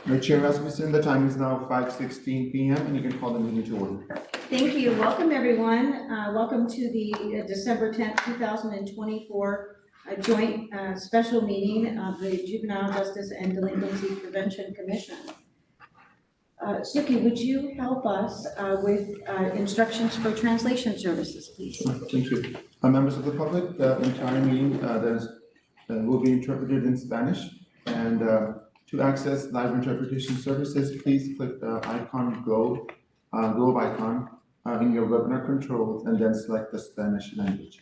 Chair Rasmussen, the time is now 5:16 p.m. and you can call the meeting to order. Thank you. Welcome, everyone. Welcome to the December 10th, 2024 joint special meeting of the Juvenile Justice and Delinquency Prevention Commission. Suki, would you help us with instructions for translation services, please? Thank you. Members of the public, the entire meeting will be interpreted in Spanish, and to access live interpretation services, please click the icon globe icon in your webinar controls and then select the Spanish language.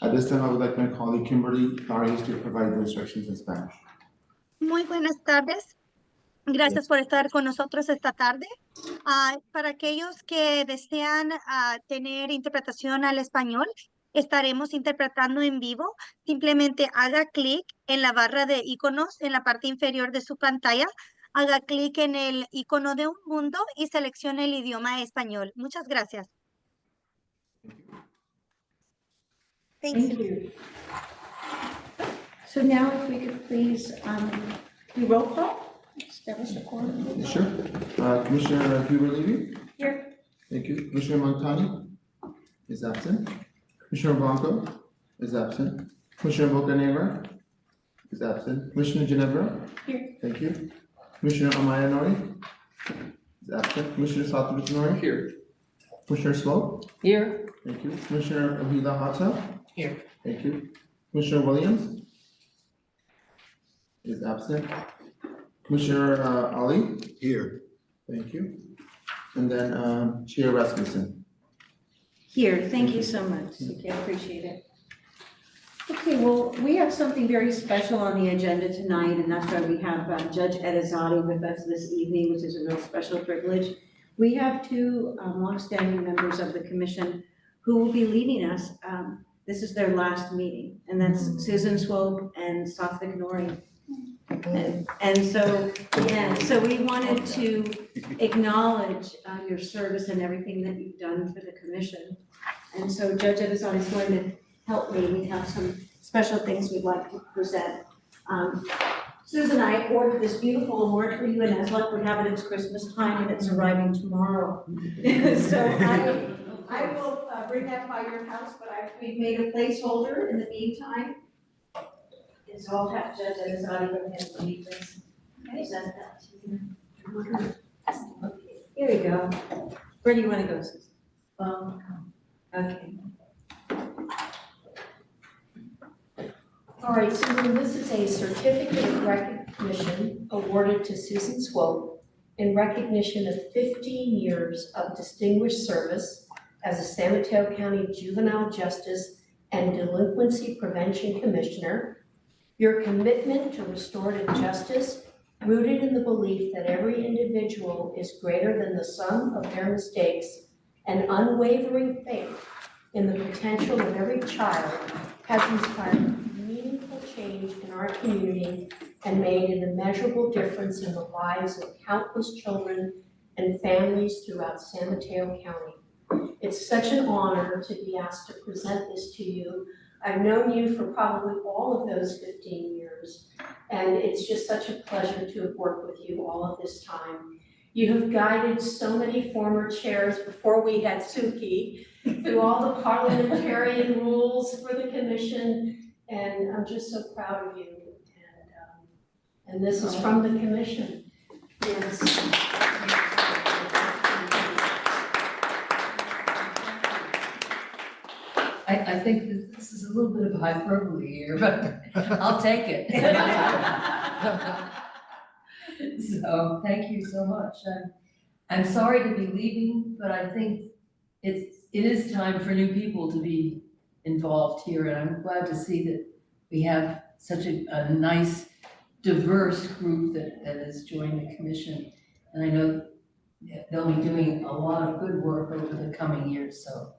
At this time, I would like my colleague Kimberly Arias to provide the instructions in Spanish. Muy buenas tardes. Gracias por estar con nosotros esta tarde. Para aquellos que desean tener interpretación al español, estaremos interpretando en vivo. Simplemente haga clic en la barra de iconos en la parte inferior de su pantalla. Haga clic en el icono de un mundo y seleccione el idioma español. Muchas gracias. Thank you. So now if we could please do roll call. Establish a quorum. Sure. Commissioner Huber Levy? Here. Thank you. Commissioner Montani is absent. Commissioner Blanco is absent. Commissioner Bocanegra is absent. Commissioner Ginebra? Here. Thank you. Commissioner Amaya Nori is absent. Commissioner Satovich Nori? Here. Commissioner Swope? Here. Thank you. Commissioner Avila Hata? Here. Thank you. Commissioner Williams is absent. Commissioner Ali? Here. Thank you. And then Chair Rasmussen. Here. Thank you so much, Suki. I appreciate it. Okay, well, we have something very special on the agenda tonight, and that's why we have Judge Edizade with us this evening, which is a real special privilege. We have two longstanding members of the commission who will be leaving us. This is their last meeting, and that's Susan Swope and Safik Nori. And so, yeah, so we wanted to acknowledge your service and everything that you've done for the commission. And so Judge Edizade is going to help me. We have some special things we'd like to present. Susan and I ordered this beautiful award for you, and as luck would have it, it's Christmas time and it's arriving tomorrow. So I will bring that by your house, but we've made a placeholder in the meantime. And so I'll have Judge Edizade go ahead and leave this. Present that to you. Here we go. Where do you want to go, Susan? Okay. All right, Susan, this is a certificate of recognition awarded to Susan Swope in recognition of 15 years of distinguished service as a San Mateo County Juvenile Justice and Delinquency Prevention Commissioner. Your commitment to restorative justice, rooted in the belief that every individual is greater than the sum of their mistakes, and unwavering faith in the potential of every child, has inspired meaningful change in our community and made an immeasurable difference in the lives of countless children and families throughout San Mateo County. It's such an honor to be asked to present this to you. I've known you for probably all of those 15 years, and it's just such a pleasure to have worked with you all of this time. You have guided so many former chairs before we had Suki through all the parliamentarian rules for the commission, and I'm just so proud of you. And this is from the commission. Yes. I think this is a little bit of hyperbole here, but I'll take it. So thank you so much. I'm sorry to be leaving, but I think it is time for new people to be involved here, and I'm glad to see that we have such a nice, diverse group that has joined the commission. And I know they'll be doing a lot of good work over the coming years, so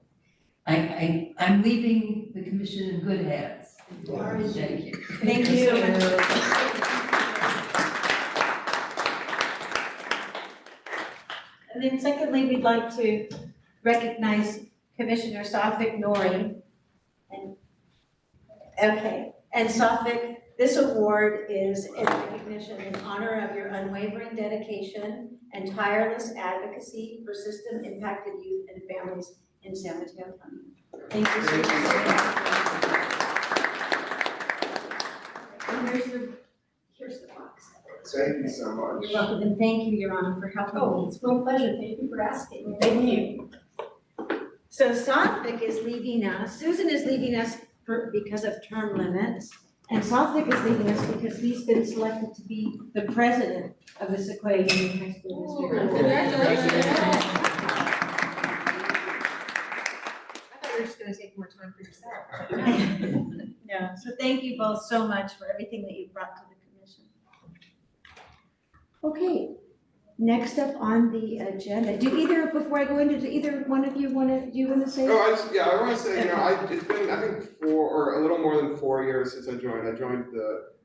I'm leaving the commission in good hands. Thank you. Thank you. And then secondly, we'd like to recognize Commissioner Safik Nori. And Safik This award is in recognition in honor of your unwavering dedication and tireless advocacy for system-impacted youth and families in San Mateo County. Thank you so much. And here's the box. Thank you so much. You're welcome, and thank you, Your Honor, for helping Oh, me. it's my pleasure. Thank you for asking. Thank you. So Southwick is leaving us, Susan is leaving us because of term limits, and Southwick is leaving us because he's been selected to be the president of the Sequoia Union High School District. Congratulations. I thought you were just gonna take more time for yourself. Yeah, so thank you both so much for everything that you brought to the commission. Okay, next up on the agenda, before I go into, do either one of you want to say? Oh, I want to say, it's been, I think, a little more than 4 years since I joined. I joined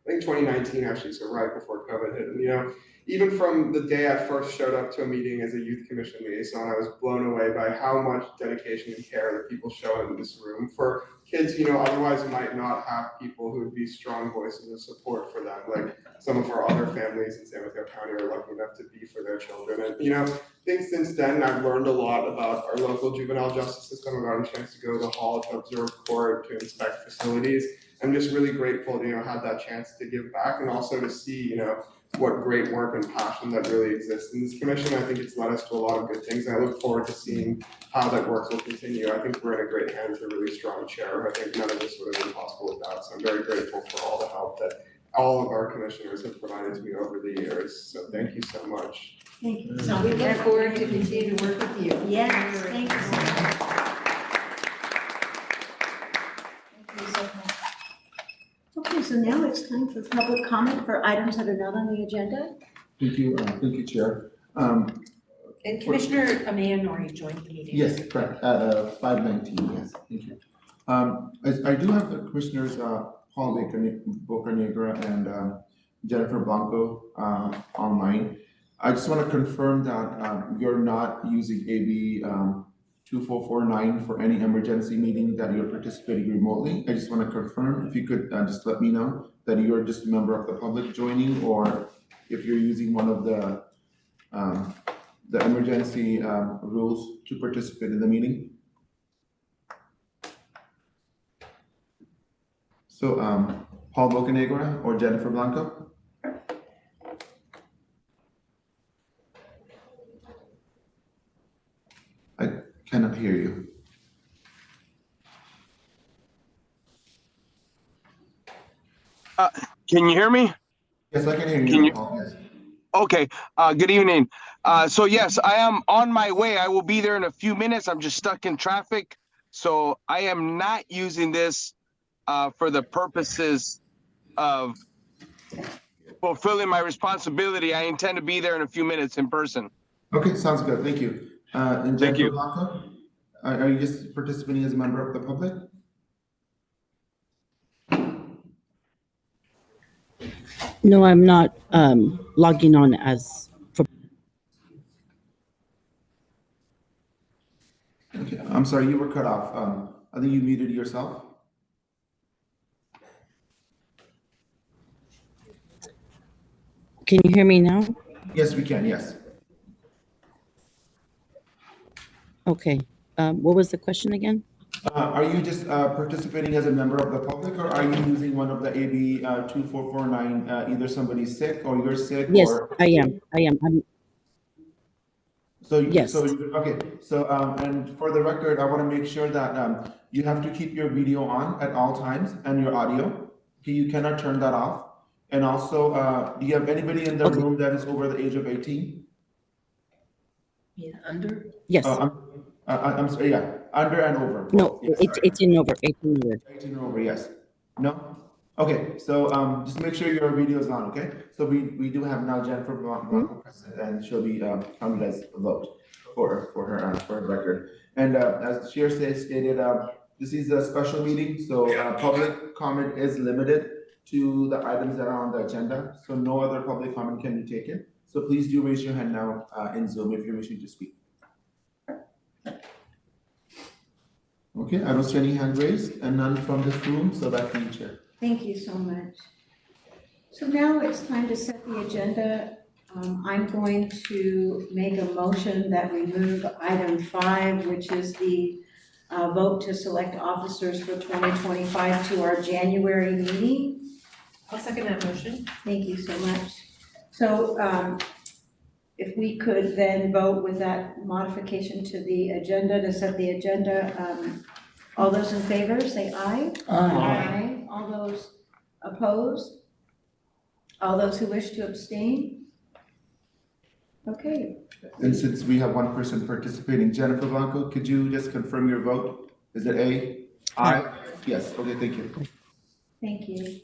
I think 2019 actually, so right before COVID hit. And, even from the day I first showed up to a meeting as a youth commission liaison, I was blown away by how much dedication and care that people show in this room for kids, otherwise might not have people who would be strong voices of support for them. Like some of our other families in San Mateo County are lucky enough to be for their children. And, I think since then I've learned a lot about our local juvenile justice system. I've gotten a chance to go to the hall to observe court, to inspect facilities. I'm just really grateful to, have that chance to give back and also to see, what great work and passion that really exists in this commission. I think it's led us to a lot of good things, and I look forward to seeing how that work will continue. I think we're in a great hands with a really strong chair. I think none of this would have been possible without, so I'm very grateful for all the help that all of our commissioners have provided to me over the years, so thank you so much. Thank you. So we look forward to continue to work with you. Yes, thank you so much. Thank you so much. Okay, so now it's time for public comment for items that are not on the agenda. Thank you, Chair. And Commissioner Amanori joined the meeting. Yes, correct, at 5:19, yes, thank you. I do have the commissioners, Paul Bocanegra and Jennifer Blanco online. I just want to confirm that you're not using AB 2449 for any emergency meeting that you're participating remotely. I just want to confirm, if you could just let me know that you're just a member of the public joining, or if you're using one of the emergency rules to participate in the meeting. So Paul Bocanegra or Jennifer Blanco? I cannot hear you. Can you hear me? Yes, I can hear you. Can you- Paul, yes. Okay, good evening. So yes, I am on my way. I will be there in a few minutes. I'm just stuck in traffic. So I am not using this for the purposes of fulfilling my responsibility. I intend to be there in a few minutes in person. Okay, sounds good. Thank you. And Thank Jennifer you. Blanco, are you just participating as a member of the public? No, I'm not logging on as for. Okay, I'm sorry, you were cut off. I think you muted yourself. Can you hear me now? Yes, we can, yes. Okay. What was the question again? Are you just participating as a member of the public, or are you using one of the AB 2449, either somebody's sick or you're sick? Yes, or I am. Yes. Okay, so and for the record, I want to make sure that you have to keep your video on at all times and your audio. Okay, you cannot turn that off. And also, do you have anybody in the Okay. room that is over the age of 18? Yeah, under? Yes. I'm sorry, yeah, under and over. No, Yes, it's sorry. 18 over. 18 over. 18 or over, yes. No? Okay, so just make sure your video is on, okay? So we do have now Jennifer Blanco present, and she'll be counted as a vote for her record. And as the chair stated, this is a special meeting, so public comment is limited to the items that are on the agenda. So no other public comment can be taken. So please do raise your hand now in Zoom if you're wishing to speak. Okay, I don't see any hand raised and none from this room, so back to you, Chair. Thank you so much. So now it's time to set the agenda. I'm going to make a motion that we move item 5, which is the vote to select officers for 2025 to our January meeting. I'll second that motion. Thank you so much. So if we could then vote with that modification to the agenda, to set the agenda, all those in favor, say aye. Aye. All those opposed? All those who wish to abstain? Okay. And since we have one person participating, Jennifer Blanco, could you just confirm your vote? Is it A? Aye. Yes, okay, thank you. Thank you.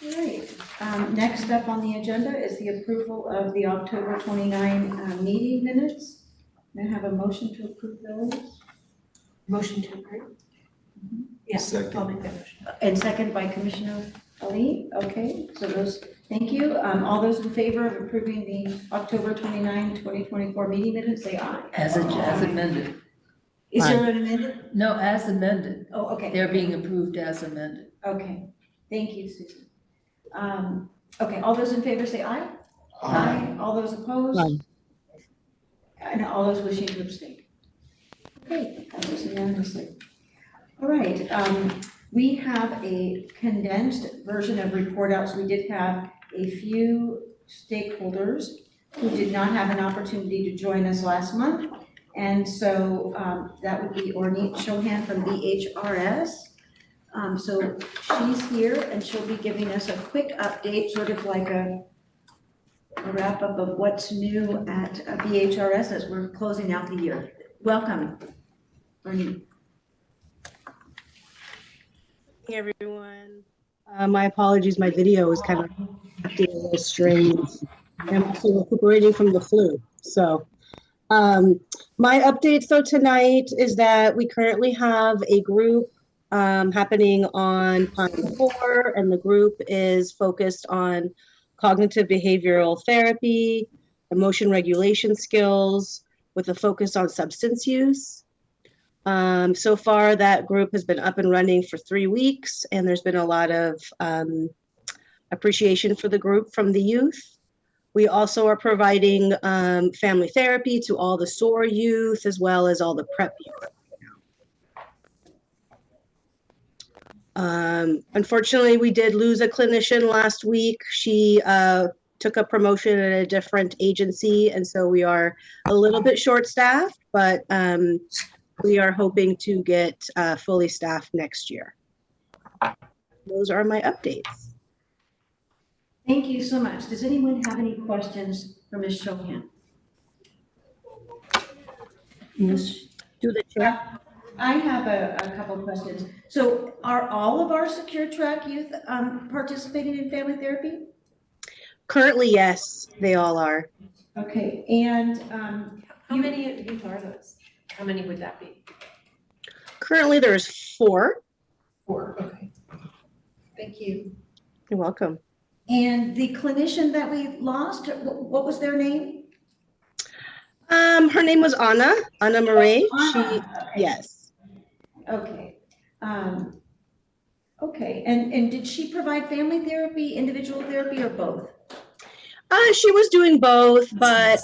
All right, next up on the agenda is the approval of the October 29 meeting minutes. May I have a motion to approve those? Motion to approve? Yes, Second. I'll make that motion. And second by Commissioner Ali. Okay, so those, thank you. All those in favor of approving the October 29, 2024 meeting minutes, say aye. As amended. Is there an amended? No, as amended. Oh, okay. They're being approved as amended. Okay, thank you, Susan. Okay, all those in favor say aye. Aye. All those opposed? Aye. And all those wishing to abstain. Okay, that was unanimously. All right, we have a condensed version of report outs. We did have a few stakeholders who did not have an opportunity to join us last month. And so that would be Ornette Chohan from BHRS. So she's here and she'll be giving us a quick update, sort of like a wrap up of what's new at BHRS as we're closing out the year. Welcome, Ornette. Hey everyone. My apologies, my video is kind of acting a little strange. I'm also recuperating from the flu. So my update though tonight is that we currently have a group happening on Pine 4, and the group is focused on cognitive behavioral therapy, emotion regulation skills, with a focus on substance use. So far, that group has been up and running for 3 weeks, and there's been a lot of appreciation for the group from the youth. We also are providing family therapy to all the SOAR youth, as well as all the PrEP youth. Unfortunately, we did lose a clinician last week. She took a promotion at a different agency, and so we are a little bit short-staffed, but we are hoping to get fully staffed next year. Those are my updates. Thank you so much. Does anyone have any questions for Ms. Chohan? Do the chair. I have a couple of questions. So are all of our secure track youth participating in family therapy? Currently, yes, they all are. Okay, and How many youth are those? How many would that be? Currently, there's 4. 4, okay. thank you. You're welcome. And the clinician that we lost, what was their name? Her name was Anna Marie. Okay. Yes. Okay. Okay, and did she provide family therapy, individual therapy, or both? She was doing both, but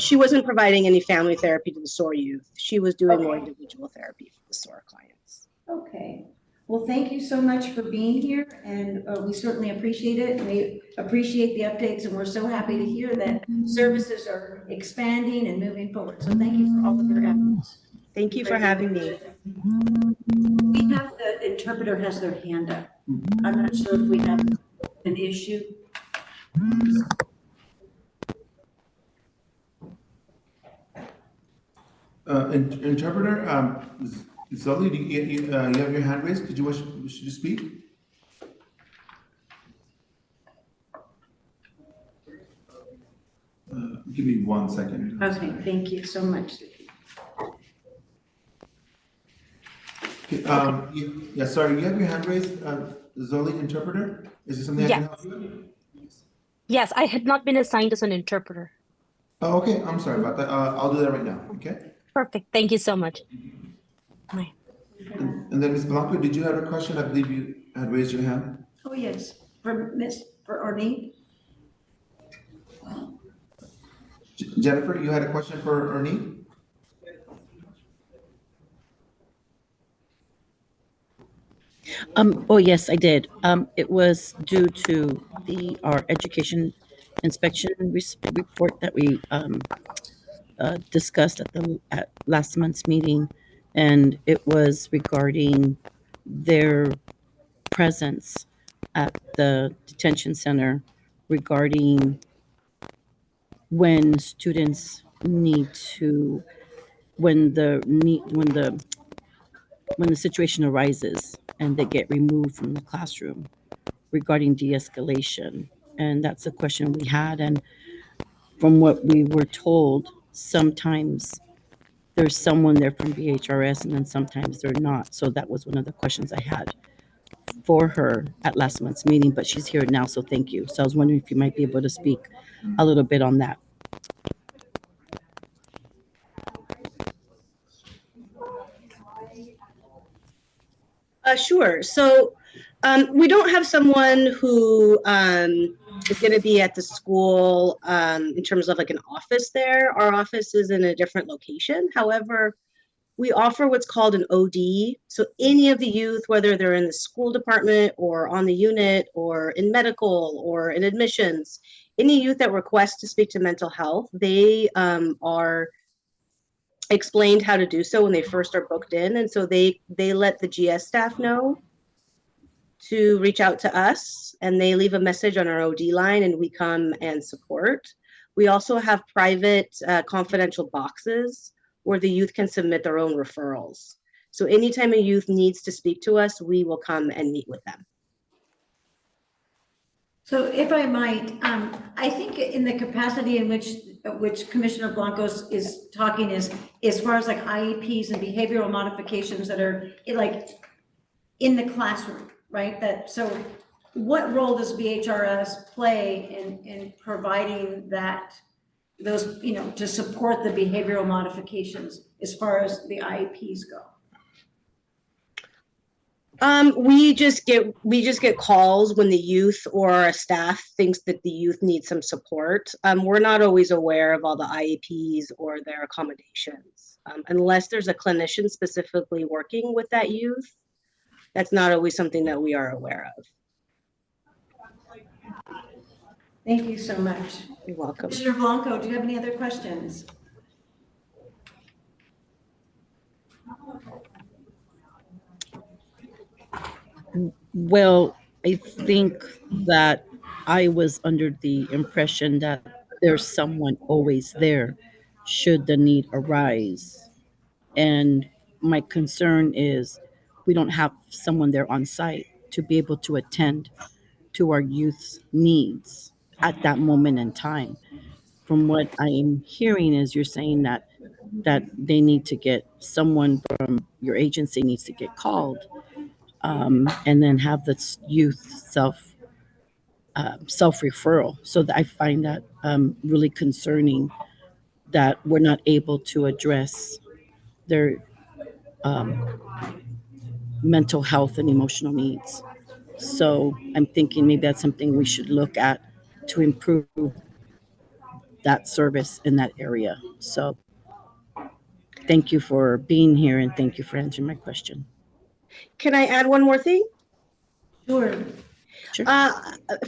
she wasn't providing any family therapy to the SOAR youth. She was doing more individual therapy for the SOAR clients. Okay. Well, thank you so much for being here, and we certainly appreciate it. We appreciate the updates, and we're so happy to hear that services are expanding and moving forward. So thank you for all of your efforts. Thank you for having me. We have the interpreter has their hand up. I'm not sure if we have an issue. Interpreter, Zoe, do you have your hand raised? Did you wish to speak? Give me 1 second. Okay, thank you so much. Okay, yeah, sorry, you have your hand raised, Zoe, interpreter? Is there something I can help you with? Yes, I had not been assigned as an interpreter. Oh, okay, I'm sorry about that. I'll do that right now, okay? Perfect. Thank you so much. Bye. And then Ms. Blanco, did you have a question? I believe you had raised your hand. Oh, yes, for for Ornette? Jennifer, you had a question for Ernie? Oh, yes, I did. It was due to our education inspection report that we discussed at last month's meeting, and it was regarding their presence at the detention center regarding when students need to, when the situation arises and they get removed from the classroom regarding de-escalation. And that's a question we had. And from what we were told, sometimes there's someone there from BHRS and then sometimes they're not. So that was one of the questions I had for her at last month's meeting, but she's here now, so thank you. So I was wondering if you might be able to speak a little bit on that. Sure. So we don't have someone who is going to be at the school in terms of like an office there. Our office is in a different location. However, we offer what's called an OD. So any of the youth, whether they're in the school department or on the unit or in medical or in admissions, any youth that requests to speak to mental health, they are explained how to do so when they first are booked in. And so they let the GS staff know to reach out to us, and they leave a message on our OD line and we come and support. We also have private confidential boxes where the youth can submit their own referrals. So anytime a youth needs to speak to us, we will come and meet with them. So if I might, I think in the capacity in which Commissioner Blancos is talking is as far as like IEPs and behavioral modifications that are like in the classroom, right? That, so what role does BHRS play in providing those, you know, to support the behavioral modifications as far as the IEPs go? We just get calls when the youth or our staff thinks that the youth needs some support. We're not always aware of all the IEPs or their accommodations. Unless there's a clinician specifically working with that youth, that's not always something that we are aware of. Thank you so much. You're welcome. Commissioner Blanco, do you have any other questions? Well, I think that I was under the impression that there's someone always there should the need arise. And my concern is we don't have someone there on site to be able to attend to our youth's needs at that moment in time. From what I'm hearing is you're saying that they need to get someone from your agency needs to get called, and then have the youth self referral. So that I find that really concerning that we're not able to address their mental health and emotional needs. So I'm thinking maybe that's something we should look at to improve that service in that area. So thank you for being here and thank you for answering my question. Can I add one more thing? Sure. Sure.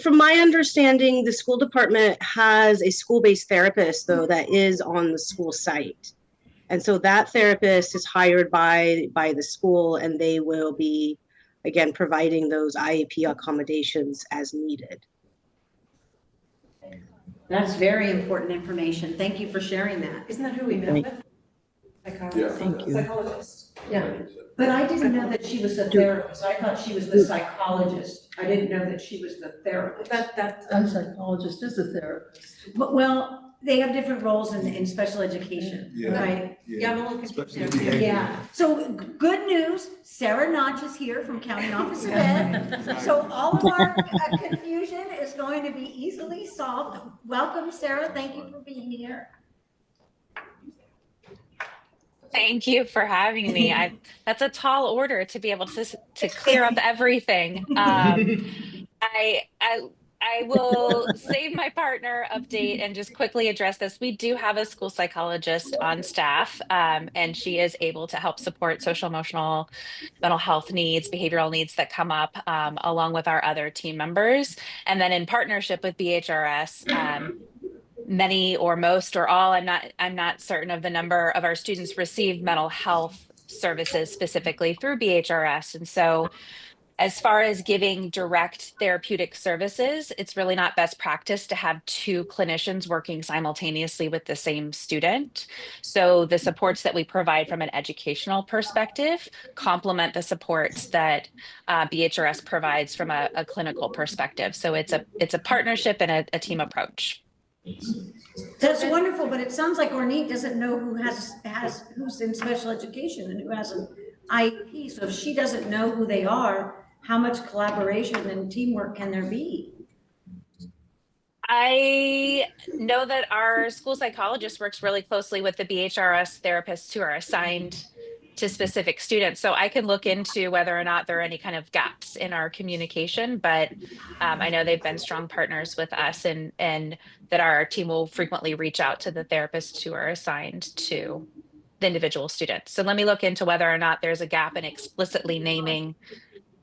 From my understanding, the school department has a school-based therapist, though, that is on the school site. And so that therapist is hired by the school, and they will be, again, providing those IEP accommodations as needed. That's very important information. Thank you for sharing that. Isn't that who we met with? Psychologist. Thank you. Psychologist. Yeah. But I didn't know that she was the therapist. I thought she was the psychologist. I didn't know that she was the therapist. A psychologist is a therapist. But, well, they have different roles in special education, Yeah. right? Yeah, I'm a little Especially confused. behavior. Yeah. So good news, Sarah Notch is here from County Office of Ed. So all of our confusion is going to be easily solved. Welcome, Sarah. Thank you for being here. Thank you for having me. That's a tall order to be able to clear up everything. I I will save my partner update and just quickly address this. We do have a school psychologist on staff, and she is able to help support social emotional mental health needs, behavioral needs that come up, along with our other team members. And then in partnership with BHRS, many or most or all, I'm not certain of the number of our students receive mental health services specifically through BHRS. And so as far as giving direct therapeutic services, it's really not best practice to have two clinicians working simultaneously with the same student. So the supports that we provide from an educational perspective complement the supports that BHRS provides from a clinical perspective. So it's a partnership and a team approach. That's wonderful, but it sounds like Ornette doesn't know who who's in special education and who has an IEP. So if she doesn't know who they are, how much collaboration and teamwork can there be? I know that our school psychologist works really closely with the BHRS therapists who are assigned to specific students. So I can look into whether or not there are any kind of gaps in our communication, but I know they've been strong partners with us and that our team will frequently reach out to the therapists who are assigned to the individual students. So let me look into whether or not there's a gap in explicitly naming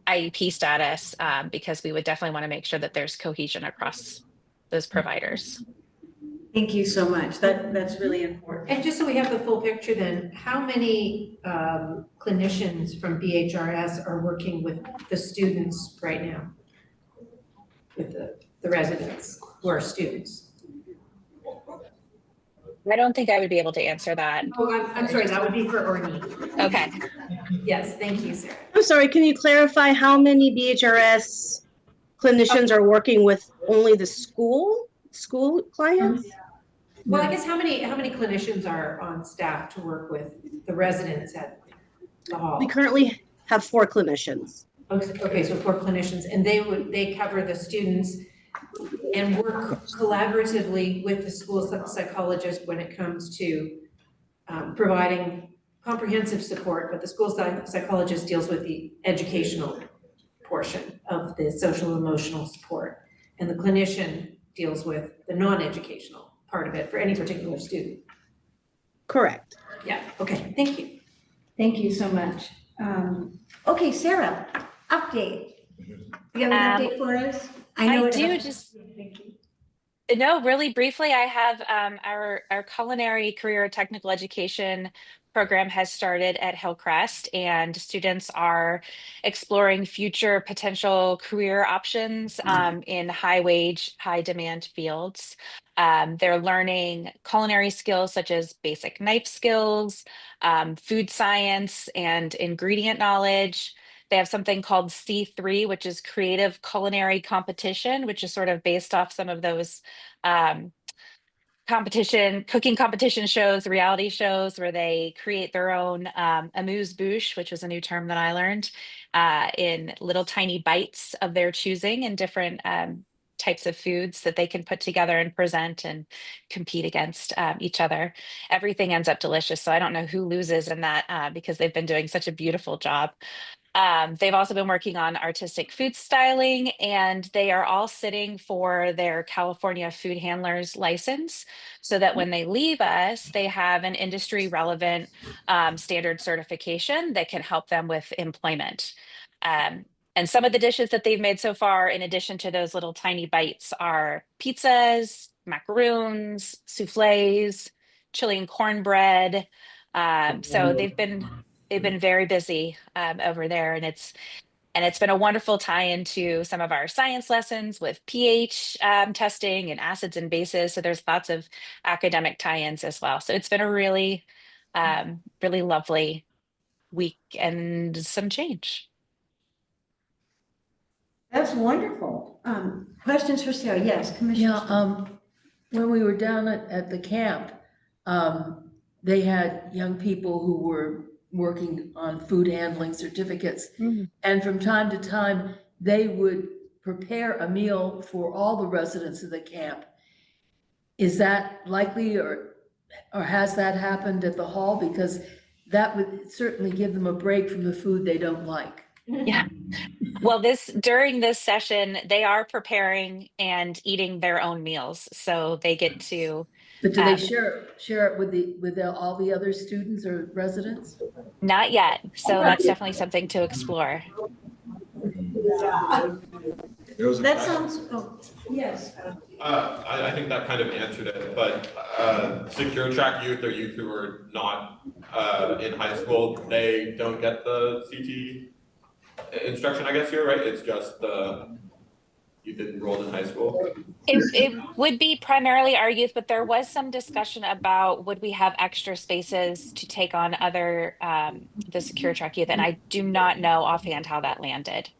IEP status, because we would definitely want to make sure that there's cohesion across those providers. Thank you so much. That's really important. And just so we have the full picture then, how many clinicians from BHRS are working with the students right now? With the residents who are students? I don't think I would be able to answer that. Oh, I'm sorry, that would be for Ornette. Okay. Yes, thank you, Sarah. I'm sorry, can you clarify how many BHRS clinicians are working with only the school clients? Well, I guess how many clinicians are on staff to work with the residents at the hall? We currently have 4 clinicians. Okay, so 4 clinicians, and they cover the students and work collaboratively with the school psychologist when it comes to providing comprehensive support, but the school psychologist deals with the educational portion of the social emotional support, and the clinician deals with the non-educational part of it for any particular student. Correct. Yeah, okay, thank you. Thank you so much. Okay, Sarah, update. You have an update for us? I do just, no, really briefly, I have our culinary career technical education program has started at Hillcrest, and students are exploring future potential career options in high wage, high demand fields. They're learning culinary skills such as basic knife skills, food science, and ingredient knowledge. They have something called C3, which is creative culinary competition, which is sort of based off some of those cooking competition shows, reality shows, where they create their own amuse-bouche, which was a new term that I learned, in little tiny bites of their choosing and different types of foods that they can put together and present and compete against each other. Everything ends up delicious. So I don't know who loses in that because they've been doing such a beautiful job. They've also been working on artistic food styling, and they are all sitting for their California food handlers license so that when they leave us, they have an industry relevant standard certification that can help them with employment. And some of the dishes that they've made so far, in addition to those little tiny bites, are pizzas, macaroons, souffles, chili and cornbread. So they've been very busy over there, and it's been a wonderful tie into some of our science lessons with pH testing and acids and bases. So there's lots of academic tie-ins as well. So it's been a really, really lovely week and some change. That's wonderful. Questions for Sarah? Yes, Commissioner. Yeah, when we were down at the camp, they had young people who were working on food handling certificates. Mm-hmm. And from time to time, they would prepare a meal for all the residents of the camp. Is that likely or has that happened at the hall? Because that would certainly give them a break from the food they don't like. Yeah. Well, during this session, they are preparing and eating their own meals. So they get to, But do they um, share it with all the other students or residents? not yet. So that's definitely something to explore. That sounds, oh, yes. I think that kind of answered it, but secure track youth or youth who are not in high school, they don't get the CT instruction, I guess here, right? It's just the youth enrolled in high school. It would be primarily our youth, but there was some discussion about would we have extra spaces to take on other the secure track youth, and I do not know offhand how that landed.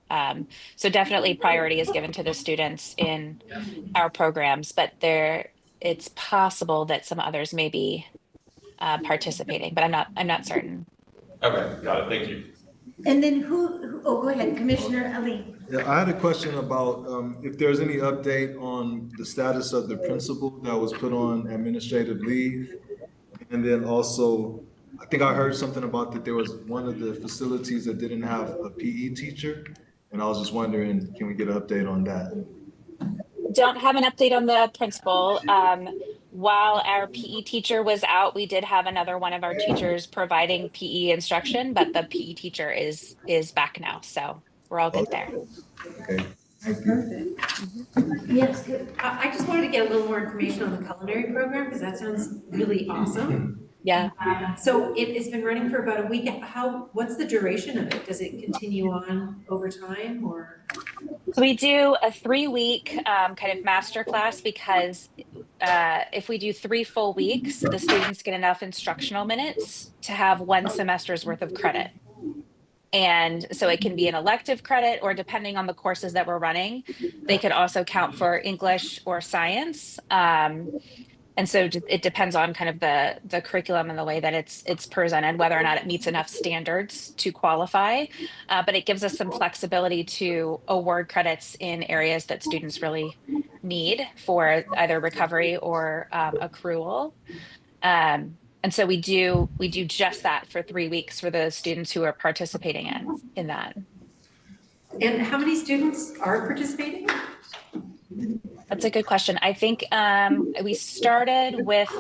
So definitely priority is given to the students in our programs, but it's possible that some others may be participating, but I'm not certain. Okay, got it. Thank you. And then oh, go ahead, Commissioner Ali. Yeah, I had a question about if there's any update on the status of the principal that was put on administrative leave. And then also, I think I heard something about that there was one of the facilities that didn't have a PE teacher. And I was just wondering, can we get an update on that? Don't have an update on the principal. While our PE teacher was out, we did have another one of our teachers providing PE instruction, but the PE teacher is back now, so we're all good there. Okay, thank you. Yes, good. I just wanted to get a little more information on the culinary program because that sounds really awesome. Yeah. So it's been running for about a week. What's the duration of it? Does it continue on over time or? So we do a 3-week kind of master class because if we do 3 full weeks, the students get enough instructional minutes to have 1 semester's worth of credit. And so it can be an elective credit, or depending on the courses that we're running, they could also count for English or science. And so it depends on kind of the curriculum and the way that it's presented, whether or not it meets enough standards to qualify. But it gives us some flexibility to award credits in areas that students really need for either recovery or accrual. And so we do just that for 3 weeks for the students who are participating in that. And how many students are participating? That's a good question. I think we started with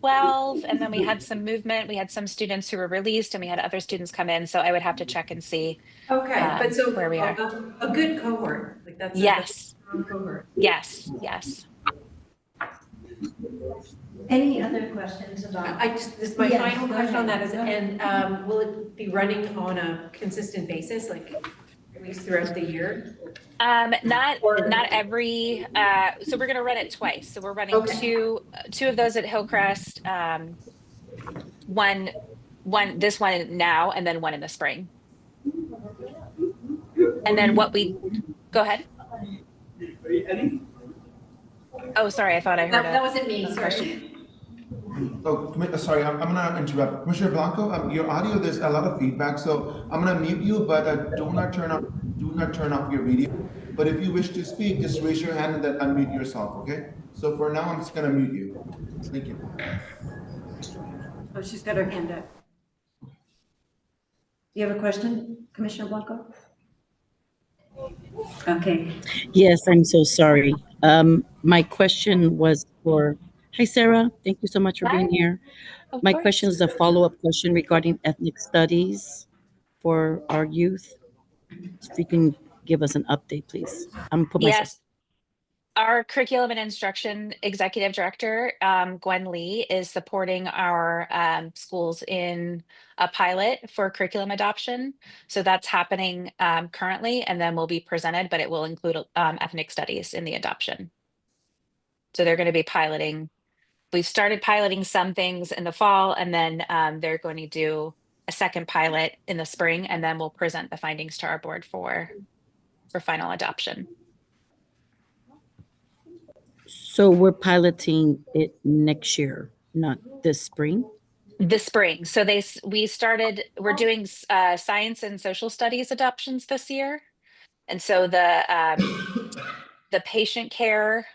12 and then we had some movement. We had some students who were released and we had other students come in. So I would have to check and see but so where we are. A good cohort. Like that's yes. A strong cohort. Yes, yes. Any other questions about? My final question on that is, and will it be running on a consistent basis, like weeks throughout the year? Not every, so we're gonna run it twice. So we're running two of those at Hillcrest, this one now, and then one in the spring. And then go ahead. Oh, sorry, I thought I heard that wasn't me, sorry. Oh, sorry, I'm gonna interrupt. Commissioner Blanco, your audio, there's a lot of feedback, so I'm gonna mute you, but do not turn off your video. But if you wish to speak, just raise your hand and then unmute yourself, okay? So for now, I'm just gonna mute you. Thank you. Oh, she's got her hand up. You have a question, Commissioner Blanco? Okay. Yes, I'm so sorry. My question was for, hi, Sarah. Thank you so much for being here. My question is a follow-up question regarding ethnic studies for our youth. If you can give us an update, please. Yes. Our curriculum and instruction executive director, Gwen Lee, is supporting our schools in a pilot for curriculum adoption. So that's happening currently, and then will be presented, but it will include ethnic studies in the adoption. So they're going to be piloting. We've started piloting some things in the fall, and then they're going to do a second pilot in the spring, and then we'll present the findings to our board for final adoption. So we're piloting it next year, not this spring? This spring. So we're doing science and social studies adoptions this year. And so the patient care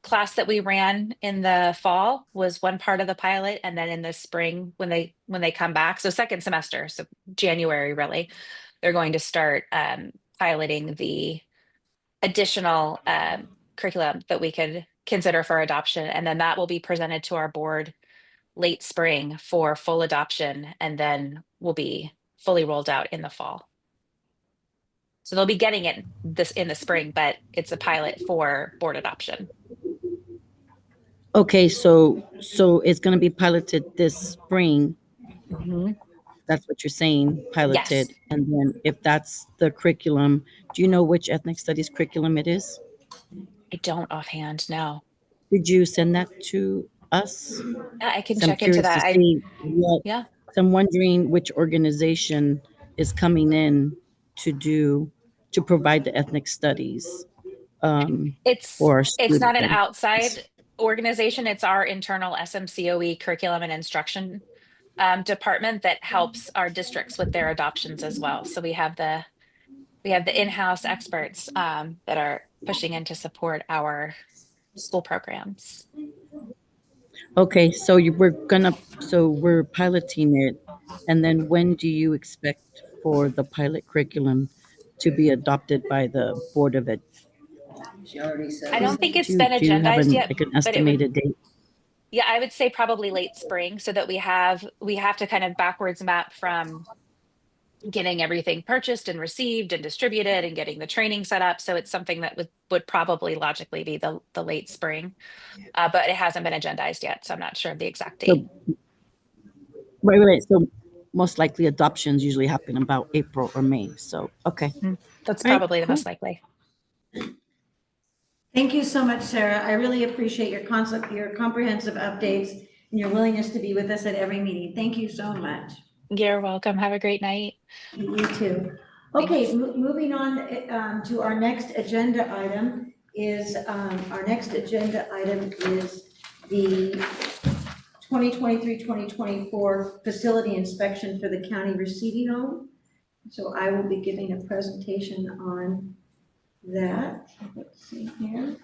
class that we ran in the fall was one part of the pilot, and then in the spring when they come back, so second semester, so January really, they're going to start piloting the additional curriculum that we could consider for adoption, and then that will be presented to our board late spring for full adoption, and then will be fully rolled out in the fall. So they'll be getting it in the spring, but it's a pilot for board adoption. Okay, so it's going to be piloted this spring. Mm-hmm. That's what you're saying, piloted. Yes. And then if that's the curriculum, do you know which ethnic studies curriculum it is? I don't offhand, no. Did you send that to us? Yeah, I can So I'm check into curious to that. see what, Yeah. so I'm wondering which organization is coming in to provide the ethnic studies for our It's not an students. outside organization. It's our internal SMCOE curriculum and instruction department that helps our districts with their adoptions as well. So we have the in-house experts that are pushing in to support our school programs. Okay, so we're piloting it, and then when do you expect for the pilot curriculum to be adopted by the Board of Ed? She already said. I don't think it's Do been you have agendized yet, like an but it would, estimated date? yeah, I would say probably late spring, so that we have to kind of backwards map from getting everything purchased and received and distributed and getting the training set up. So it's something that would probably logically be the late spring, but it hasn't been agendized yet, so I'm not sure of the exact date. So, right. So most likely adoptions usually happen about April or May. So, okay. That's All right, probably the cool. most likely. Thank you so much, Sarah. I really appreciate your comprehensive updates and your willingness to be with us at every meeting. Thank you so much. You're welcome. Have a great night. You too. Okay, moving on to our next agenda item is the 2023-2024 facility inspection for the county receiving home. So I will be giving a presentation on that. Let's see here.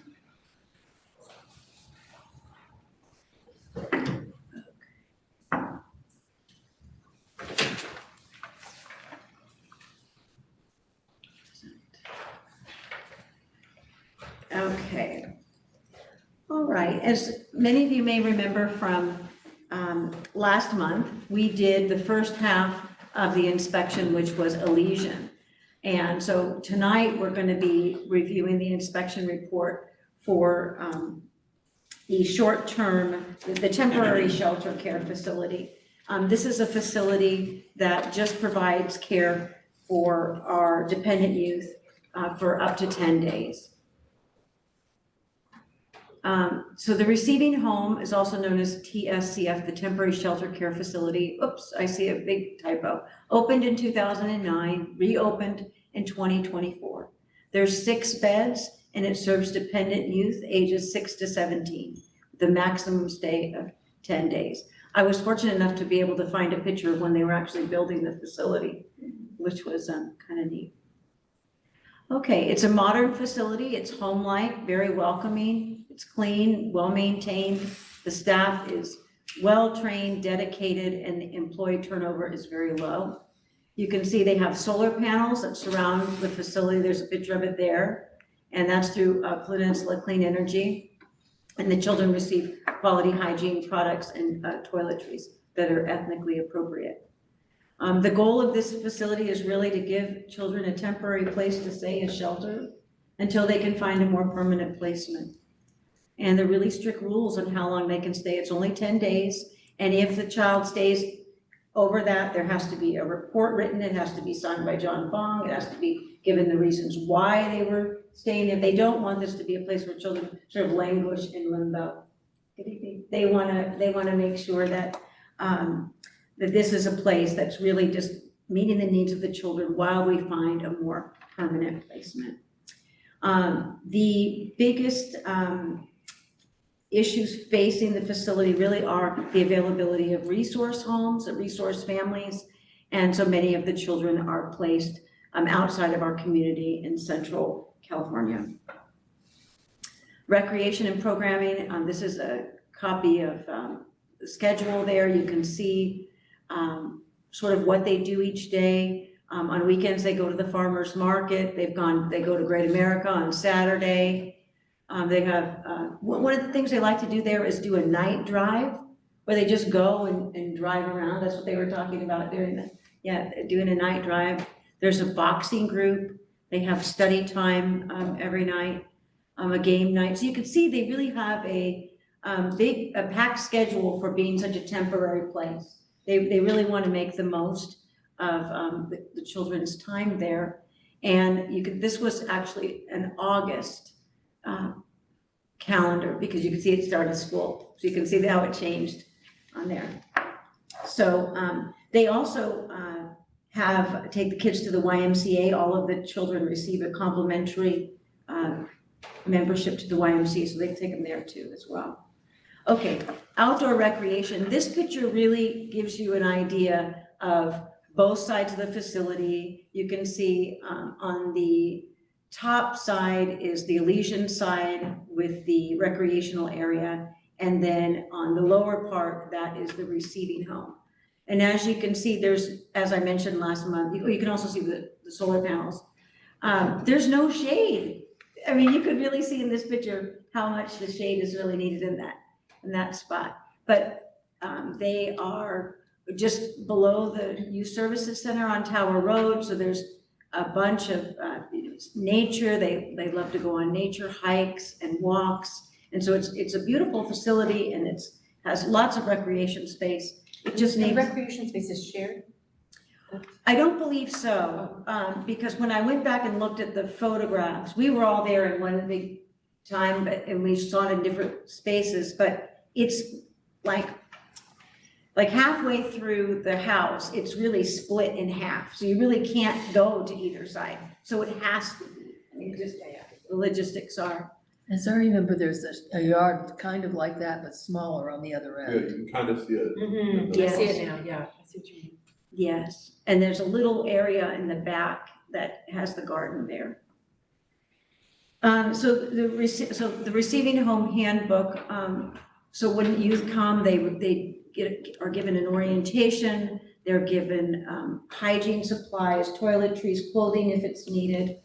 Okay. All right. As many of you may remember from last month, we did the first half of the inspection, which was a lesion. And so tonight we're going to be reviewing the inspection report for the short-term, the temporary shelter care facility. This is a facility that just provides care for our dependent youth for up to 10 days. So the receiving home is also known as TSCF, the Temporary Shelter Care Facility. Oops, I see a big typo. Opened in 2009, reopened in 2024. There's 6 beds and it serves dependent youth ages 6 to 17, the maximum stay of 10 days. I was fortunate enough to be able to find a picture of when they were actually building the facility, which was kind of neat. Okay, it's a modern facility. It's home-like, very welcoming. It's clean, well-maintained. The staff is well-trained, dedicated, and the employee turnover is very low. You can see they have solar panels that surround the facility. There's a picture of it there. And that's through Peninsula Clean Energy. And the children receive quality hygiene products and toiletries that are ethnically appropriate. The goal of this facility is really to give children a temporary place to stay, a shelter, until they can find a more permanent placement. And there are really strict rules on how long they can stay. It's only 10 days. And if the child stays over that, there has to be a report written. It has to be signed by John Fong. It has to be given the reasons why they were staying. If they don't want this to be a place where children sort of languish in limbo, they want to make sure that that this is a place that's really just meeting the needs of the children while we find a more permanent placement. The biggest issues facing the facility really are the availability of resource homes, resource families, and so many of the children are placed outside of our community in Central California. Recreation and programming, this is a copy of the schedule there. You can see sort of what they do each day. On weekends, they go to the farmer's market. They go to Great America on Saturday. They have, one of the things they like to do there is do a night drive where they just go and drive around. That's what they were talking about doing a night drive. There's a boxing group. They have study time every night, a game night. So you can see they really have a packed schedule for being such a temporary place. They really want to make the most of the children's time there. And this was actually an August calendar, because you can see it started school. So you can see how it changed on there. So they also take the kids to the YMCA. All of the children receive a complimentary membership to the YMCA, so they take them there too as well. Okay, outdoor recreation. This picture really gives you an idea of both sides of the facility. You can see on the top side is the Elysian side with the recreational area, and then on the lower part, that is the receiving home. And as you can see, there's, as I mentioned last month, you can also see the solar panels. There's no shade. I mean, you could really see in this picture how much the shade is really needed in that spot. But they are just below the Youth Services Center on Tower Road, so there's a bunch of nature. They love to go on nature hikes and walks, and so it's a beautiful facility, and has lots of recreation space. It just needs. The recreation space is shared? I don't believe so, because when I went back and looked at the photographs, we were all there in one big time, and we saw it in different spaces, but it's like halfway through the house, it's really split in half. So you really can't go to either side. So it has to be, the logistics are. As I remember, there's a yard kind of like that, but smaller on the other Yeah, end. you can kind of see it. Yes. I see it now, yeah. I see what you mean. Yes, and there's a little area in the back that has the garden there. So the receiving home handbook, so when youth come, they are given an orientation, they're given hygiene supplies, toiletries, clothing if it's needed.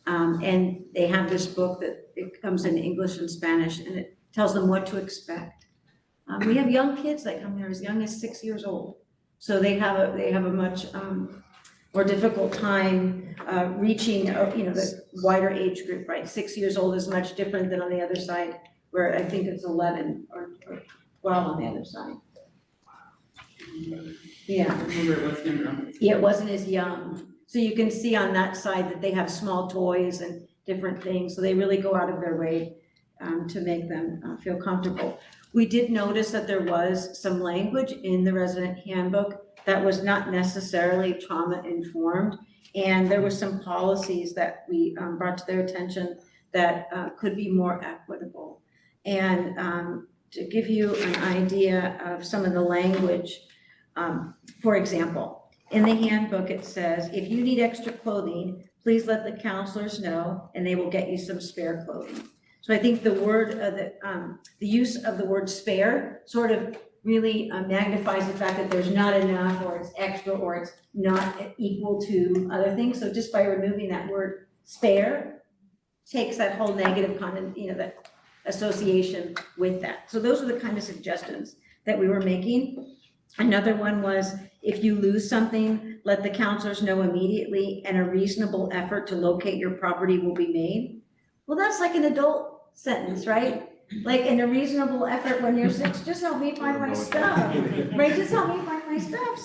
And they have this book that it comes in English and Spanish, and it tells them what to expect. We have young kids that come there as young as 6 years old. So they have a much more difficult time reaching, the wider age group, right? 6 years old is much different than on the other side, where I think it's 11 or 12 on the other side. Yeah. Yeah, it wasn't as young. So you can see on that side that they have small toys and different things. So they really go out of their way to make them feel comfortable. We did notice that there was some language in the resident handbook that was not necessarily trauma informed. And there were some policies that we brought to their attention that could be more equitable. And to give you an idea of some of the language, for example, in the handbook, it says, if you need extra clothing, please let the counselors know and they will get you some spare clothing. So I think the use of the word spare sort of really magnifies the fact that there's not enough, or it's extra, or it's not equal to other things. So just by removing that word spare takes that whole negative content, that association with that. So those are the kind of suggestions that we were making. Another one was, if you lose something, let the counselors know immediately, and a reasonable effort to locate your property will be made. Well, that's like an adult sentence, right? Like, in a reasonable effort when you're 6, just help me find my stuff, right? Just help me find my stuff.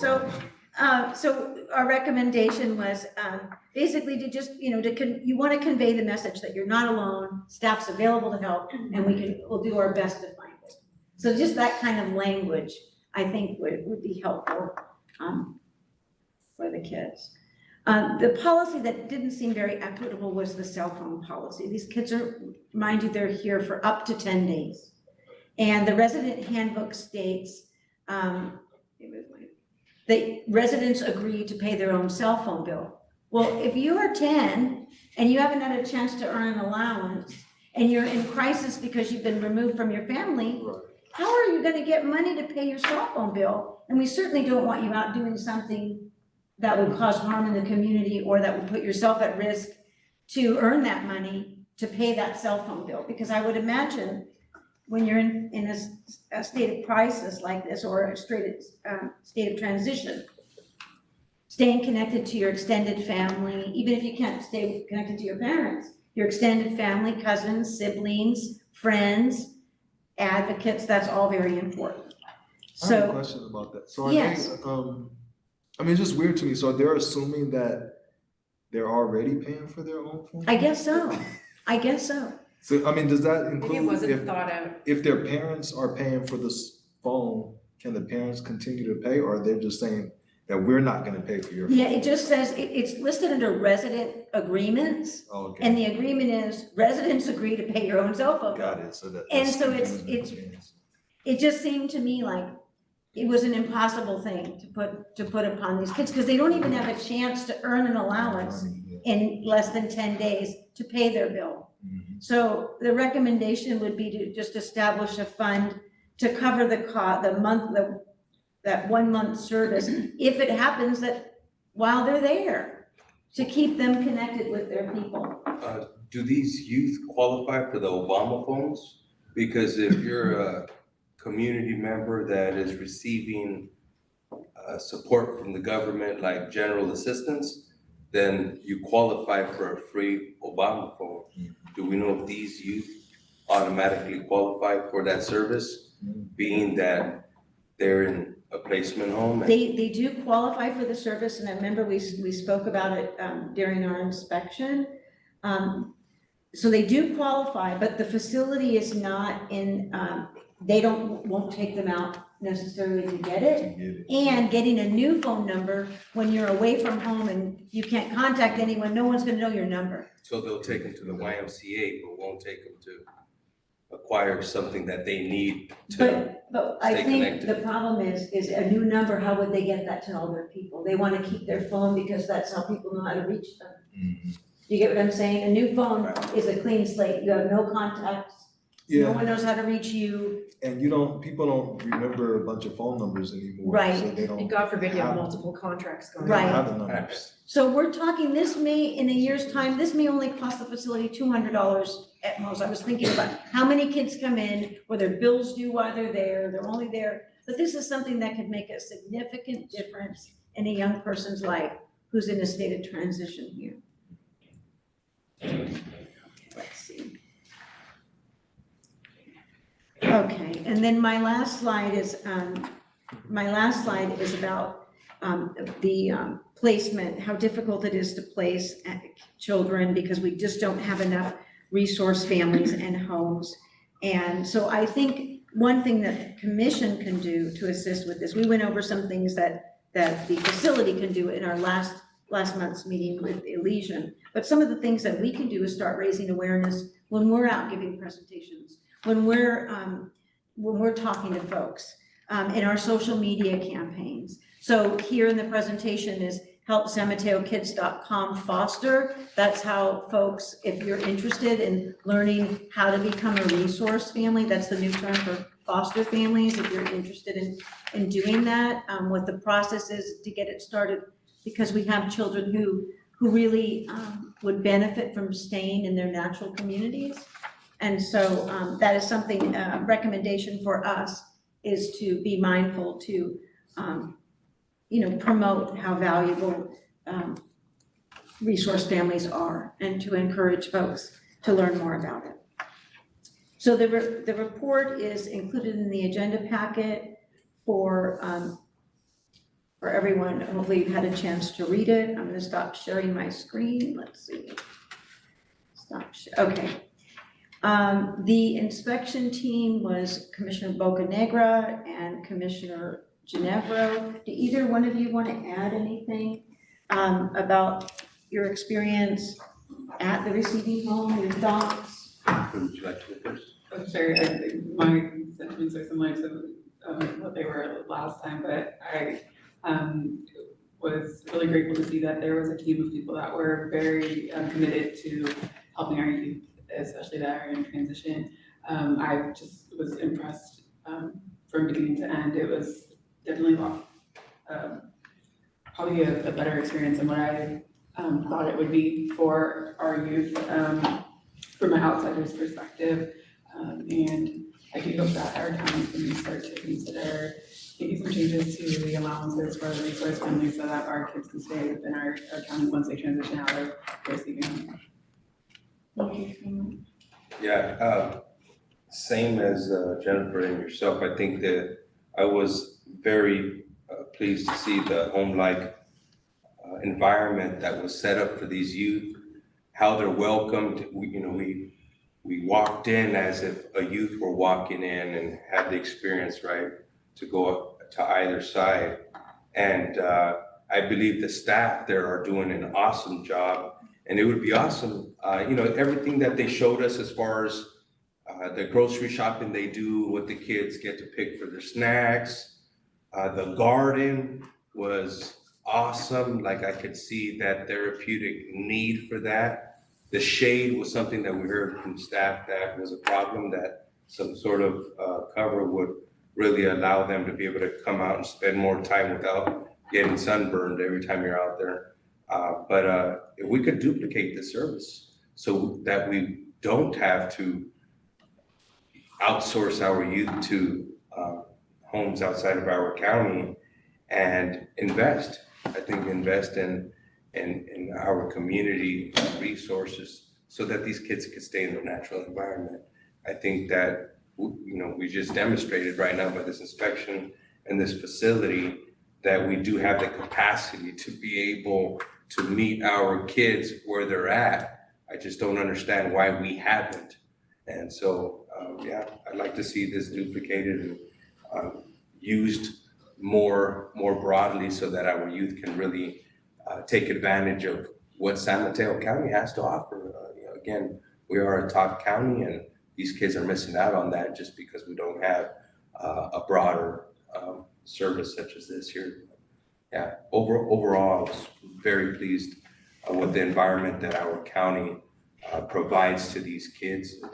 So our recommendation was basically to just, you want to convey the message that you're not alone, staff's available to help, and we'll do our best to find it. So just that kind of language, I think would be helpful for the kids. The policy that didn't seem very equitable was the cell phone policy. These kids mind you, they're here for up to 10 days. And the resident handbook states that residents agree to pay their own cell phone bill. Well, if you are 10 and you haven't had a chance to earn an allowance, and you're in crisis because you've been removed from your family, how are you gonna get money to pay your cell phone bill? And we certainly don't want you out doing something that would cause harm in the community or that would put yourself at risk to earn that money to pay that cell phone bill. Because I would imagine when you're in a state of crisis like this, or a state of transition, staying connected to your extended family, even if you can't stay connected to your parents, your extended family, cousins, siblings, friends, advocates, that's all very important. I have a So, question about that. So are yes. they, I mean, it's just weird to me. So they're assuming that they're already paying for their own phone? I guess so. I guess so. So, I mean, does that Maybe it include wasn't thought out. if their parents are paying for this phone, can the parents continue to pay, or they're just saying that we're not gonna pay for your phone? Yeah, it just says, it's listed under resident agreements. Oh, okay. And the agreement is residents agree to pay your own cell phone. Got it, so that. And that's so confusing. it just seemed to me like it was an impossible thing to put upon these kids, because they don't even have a chance to earn an allowance in less than 10 days to pay their bill. So the recommendation would be to just establish a fund to cover that 1 month service, if it happens that while they're there, to keep them connected with their people. Do these youth qualify for the Obama phones? Because if you're a community member that is receiving support from the government, like general assistance, then you qualify for a free Obama phone. Do we know if these youth automatically qualify for that service, being that they're in a placement home? They do qualify for the service, and I remember we spoke about it during our inspection. So they do qualify, but the facility is not in, they won't take them out necessarily to get it. And getting a new phone number when you're away from home and you can't contact anyone, no one's gonna know your number. So they'll take them to the YMCA, but won't take them to acquire something that they need to But I stay think connected. the problem is a new number, how would they get that to all their people? They wanna keep their phone because that's how people know how to reach them. You get what I'm saying? A new phone is a clean slate, you have no contacts, no one knows how to reach you. And people don't remember a bunch of phone numbers anymore. Right. So they don't. And God forbid you have have- multiple contracts going. They don't Right. have the numbers. So we're talking, in a year's time, this may only cost the facility $200 at most. I was thinking about how many kids come in, where their bills due while they're only there. But this is something that could make a significant difference in a young person's life who's in a state of transition here. Let's see. Okay, and then my last slide is about the placement, how difficult it is to place children because we just don't have enough resource families and homes. And so I think one thing that the commission can do to assist with this, we went over some things that the facility can do in our last month's meeting with Elysian. But some of the things that we can do is start raising awareness when we're out giving presentations, when we're talking to folks, in our social media campaigns. So here in the presentation is helpsanmatokids.com foster. That's how folks, if you're interested in learning how to become a resource family, that's the new term for foster families, if you're interested in doing that, what the process is to get it started, because we have children who really would benefit from staying in their natural communities. And so that is something, recommendation for us is to be mindful to, promote how valuable resource families are and to encourage folks to learn more about it. So the report is included in the agenda packet for everyone. Hopefully you've had a chance to read it. I'm gonna stop sharing my screen. Let's see. Okay. The inspection team was Commissioner Bocanegra and Commissioner Ginevro. Do either one of you want to add anything about your experience at the receiving home, your thoughts? Would you like to go first? Oh, sure, I think my sentiments are similar to what they were last time, but I was really grateful to see that there was a team of people that were very committed to helping our youth especially that are in transition. I just was impressed from beginning to end. It was definitely probably a better experience than what I thought it would be for our youth from an outsider's perspective. And I do hope that our county can start to consider making some changes to the allowances for the resource families so that our kids can stay within our county once they transition out of receiving them. Thank you so much. Yeah, same as Jennifer and yourself. I think that I was very pleased to see the home-like environment that was set up for these youth, how they're welcomed. We walked in as if a youth were walking in and had the experience, right, to go up to either side. And I believe the staff there are doing an awesome job. And it would be awesome, everything that they showed us as far as the grocery shopping they do, what the kids get to pick for their snacks. The garden was awesome. Like I could see that therapeutic need for that. The shade was something that we heard from staff that was a problem, that some sort of cover would really allow them to be able to come out and spend more time without getting sunburned every time you're out there. But if we could duplicate the service so that we don't have to outsource our youth to homes outside of our county and invest. I think invest in our community resources so that these kids can stay in their natural environment. I think that, we just demonstrated right now by this inspection and this facility that we do have the capacity to be able to meet our kids where they're at. I just don't understand why we haven't. And so, I'd like to see this duplicated and used more broadly so that our youth can really take advantage of what San Mateo County has to offer. Again, we are a top county and these kids are missing out on that just because we don't have a broader service such as this here. Yeah, overall, I was very pleased with the environment that our county provides to these kids. And,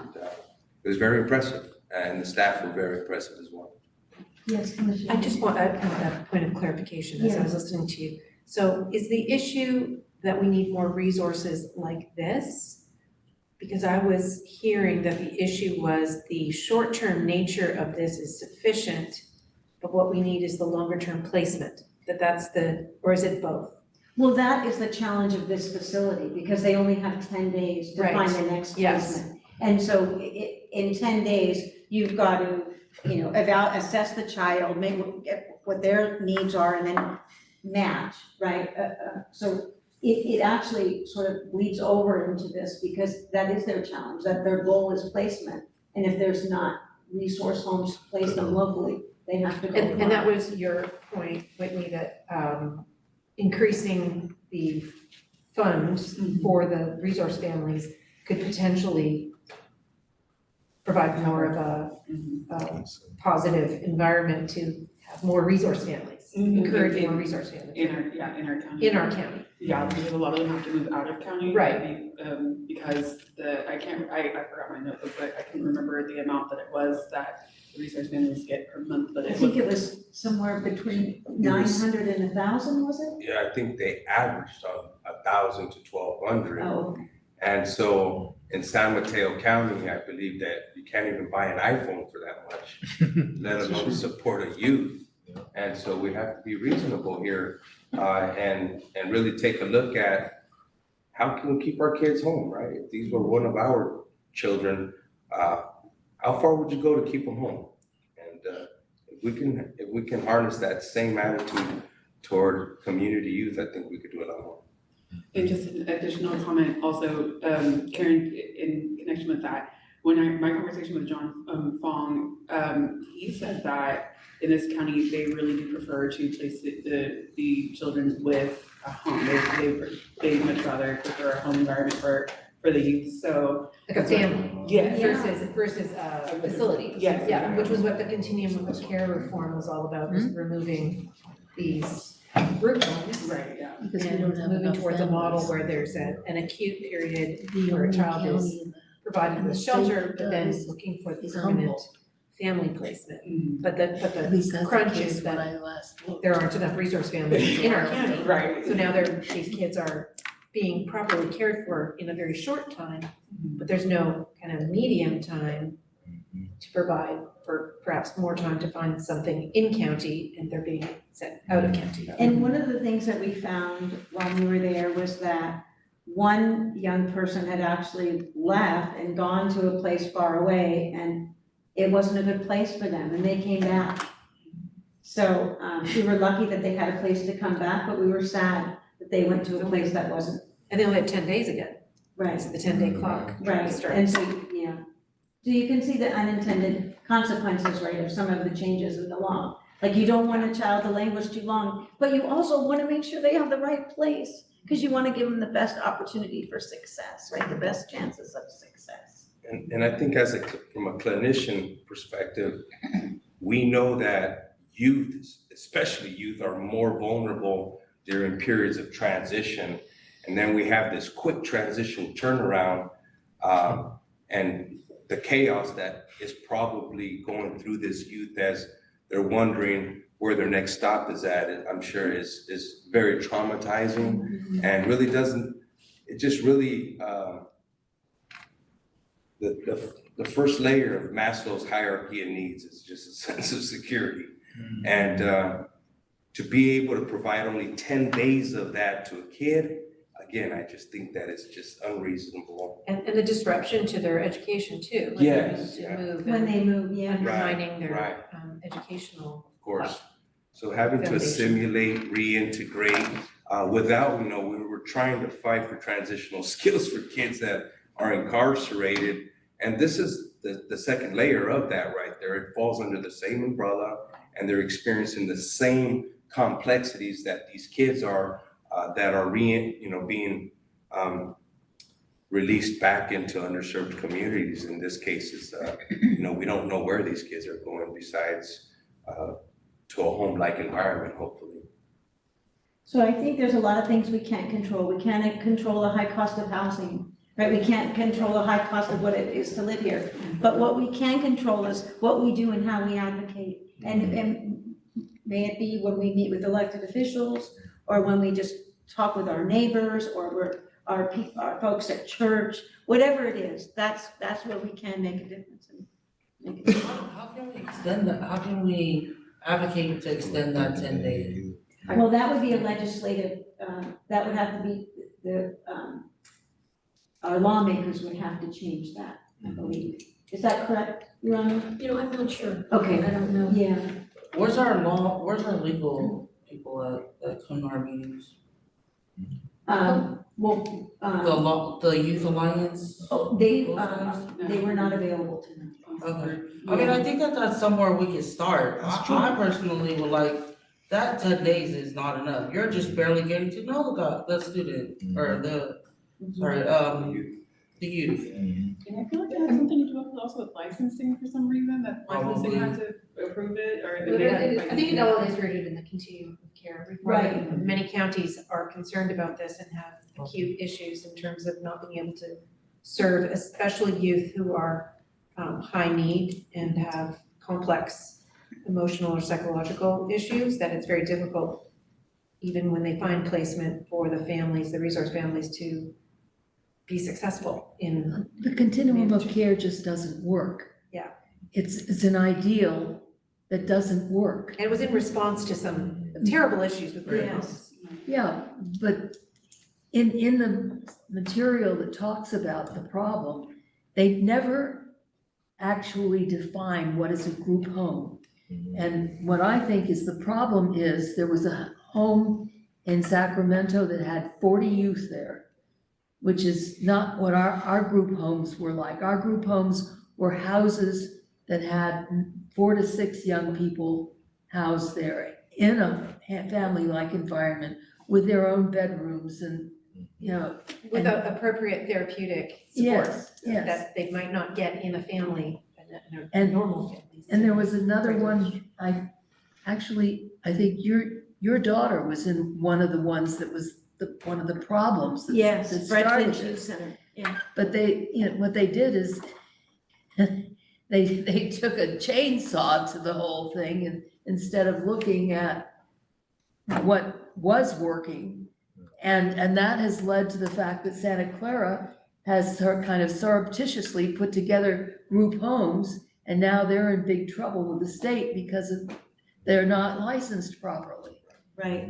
it was very impressive, and the staff were very impressive as well. Yes, Commissioner. I just want a point of clarification as I was listening to you. So is the issue that we need more resources like this? Because I was hearing that the issue was the short-term nature of this is sufficient, but what we need is the longer-term placement, or is it both? Well, that is the challenge of this facility, because they only have 10 days to Right. find the next Yes. placement. And so in 10 days, you've got to, assess the child, get what their needs are, and then match, right? So it actually sort of bleeds over into this, because that is their challenge, that their goal is placement. And if there's not resource homes to place them locally, they have to go. And that was your point, Whitney, that increasing the funds for the resource families could potentially provide more of a positive environment to have more resource families, encourage more resource families. In our county. In our county. Yeah, because a lot of them have to move out of county. Right. Because I forgot my notebook, but I can remember the amount that it was that the resource families get per month, but I think it was somewhere between 900 and 1,000, was it? Yeah, I think they averaged on 1,000 to 1,200. Oh, okay. And so in San Mateo County, I believe that you can't even buy an iPhone for that much, let alone support a youth. And so we have to be reasonable here and really take a look at how can we keep our kids home, right? If these were one of our children, how far would you go to keep them home? And if we can harness that same attitude toward community youth, I think we could do a lot more. And just an additional comment also, Karen, in connection with that, my conversation with John Fong, he said that in this county, they really do prefer to place the children with a home. They much rather prefer a home environment for the youth, so. Like a family. Yes. Versus a facility. Yes. Yeah, which was what the continuum of care reform was all about, was removing these group homes. Right, yeah. And moving towards a model where there's an acute period where a child is provided And with the shelter, state but then does. looking for the He's permanent humble. family placement. Mm. But At least the that's the crunch case is when that I last looked. there aren't enough resource families in our county. Right. So now these kids are being properly cared for in a very short time, but there's no kind of medium time to provide for perhaps more time to find something in county, and they're being sent out of county. And one of the things that we found while we were there was that one young person had actually left and gone to a place far away, and it wasn't a good place for them, and they came back. So we were lucky that they had a place to come back, but we were sad that they went to a place that wasn't. And they only have 10 days again. Right. It's the 10-day clock. Right, and so, yeah. So you can see the unintended consequences, right, of some of the changes in the law. Like, you don't want a child to languish too long, but you also want to make sure they have the right place, because you want to give them the best opportunity for success, right, the best chances of success. And I think from a clinician perspective, we know that youth, especially youth, are more vulnerable during periods of transition. And then we have this quick transition turnaround, and the chaos that is probably going through this youth as they're wondering where their next stop is at, I'm sure is very traumatizing and really it just really, the first layer of Maslow's hierarchy of needs is just a sense of security. And to be able to provide only 10 days of that to a kid, again, I just think that is just unreasonable. And the disruption to their education too. Yes, When they move. When they move, yeah. Undermining their educational. Of course. So having to Foundation. assimilate, reintegrate, without, we were trying to fight for transitional skills for kids that are incarcerated. And this is the second layer of that right there. It falls under the same umbrella, and they're experiencing the same complexities that these kids are, that are being released back into underserved communities. In this case, is we don't know where these kids are going besides to a home-like environment, hopefully. So I think there's a lot of things we can't control. We can't control the high cost of housing, right? We can't control the high cost of what it is to live here. But what we can control is what we do and how we advocate. And may it be when we meet with elected officials, or when we just talk with our neighbors, or our folks at church, whatever it is, that's where we can make a difference. How can we extend that? How can we advocate to extend that 10 days? Well, that would be a legislative, that would have to be our lawmakers would have to change that, I believe. Is that correct, Your Honor? I'm not sure. Okay. I don't know. Yeah. Where's our legal people that come to our meetings? The Youth Alliance? Oh, they were not available tonight. Okay. I mean, I think that's somewhere we can start. I personally would like, that 10 days is not enough. You're just barely getting to know the student or the youth. And I feel like it has something to do also with licensing for some reason, that licensing had to approve it, or they had. I think it all is rooted in the continuum of care. Right. Many counties are concerned about this and have acute issues in terms of not being able to serve, especially youth who are high need and have complex emotional or psychological issues, that it's very difficult, even when they find placement, for the families, the resource families, to be successful in. The continuum of care just doesn't work. Yeah. It's an ideal that doesn't work. And it was in response to some terrible issues with group homes. Yeah, but in the material that talks about the problem, they never actually define what is a group home. And what I think is the problem is, there was a home in Sacramento that had 40 youth there, which is not what our group homes were like. Our group homes were houses that had 4 to 6 young people housed there in a family-like environment with their own bedrooms and, With appropriate therapeutic support. Yes. That they might not get in a family, in a And- normal family. And there was another one, I think your daughter was in one of the ones that was one of the problems that Yes, that Fred started Finch Youth this. Center. Yeah. But they, you know, what they did is they took a chainsaw to the whole thing and instead of looking at what was working. And that has led to the fact that Santa Clara has kind of surreptitiously put together group homes, and now they're in big trouble with the state because they're not licensed properly. Right.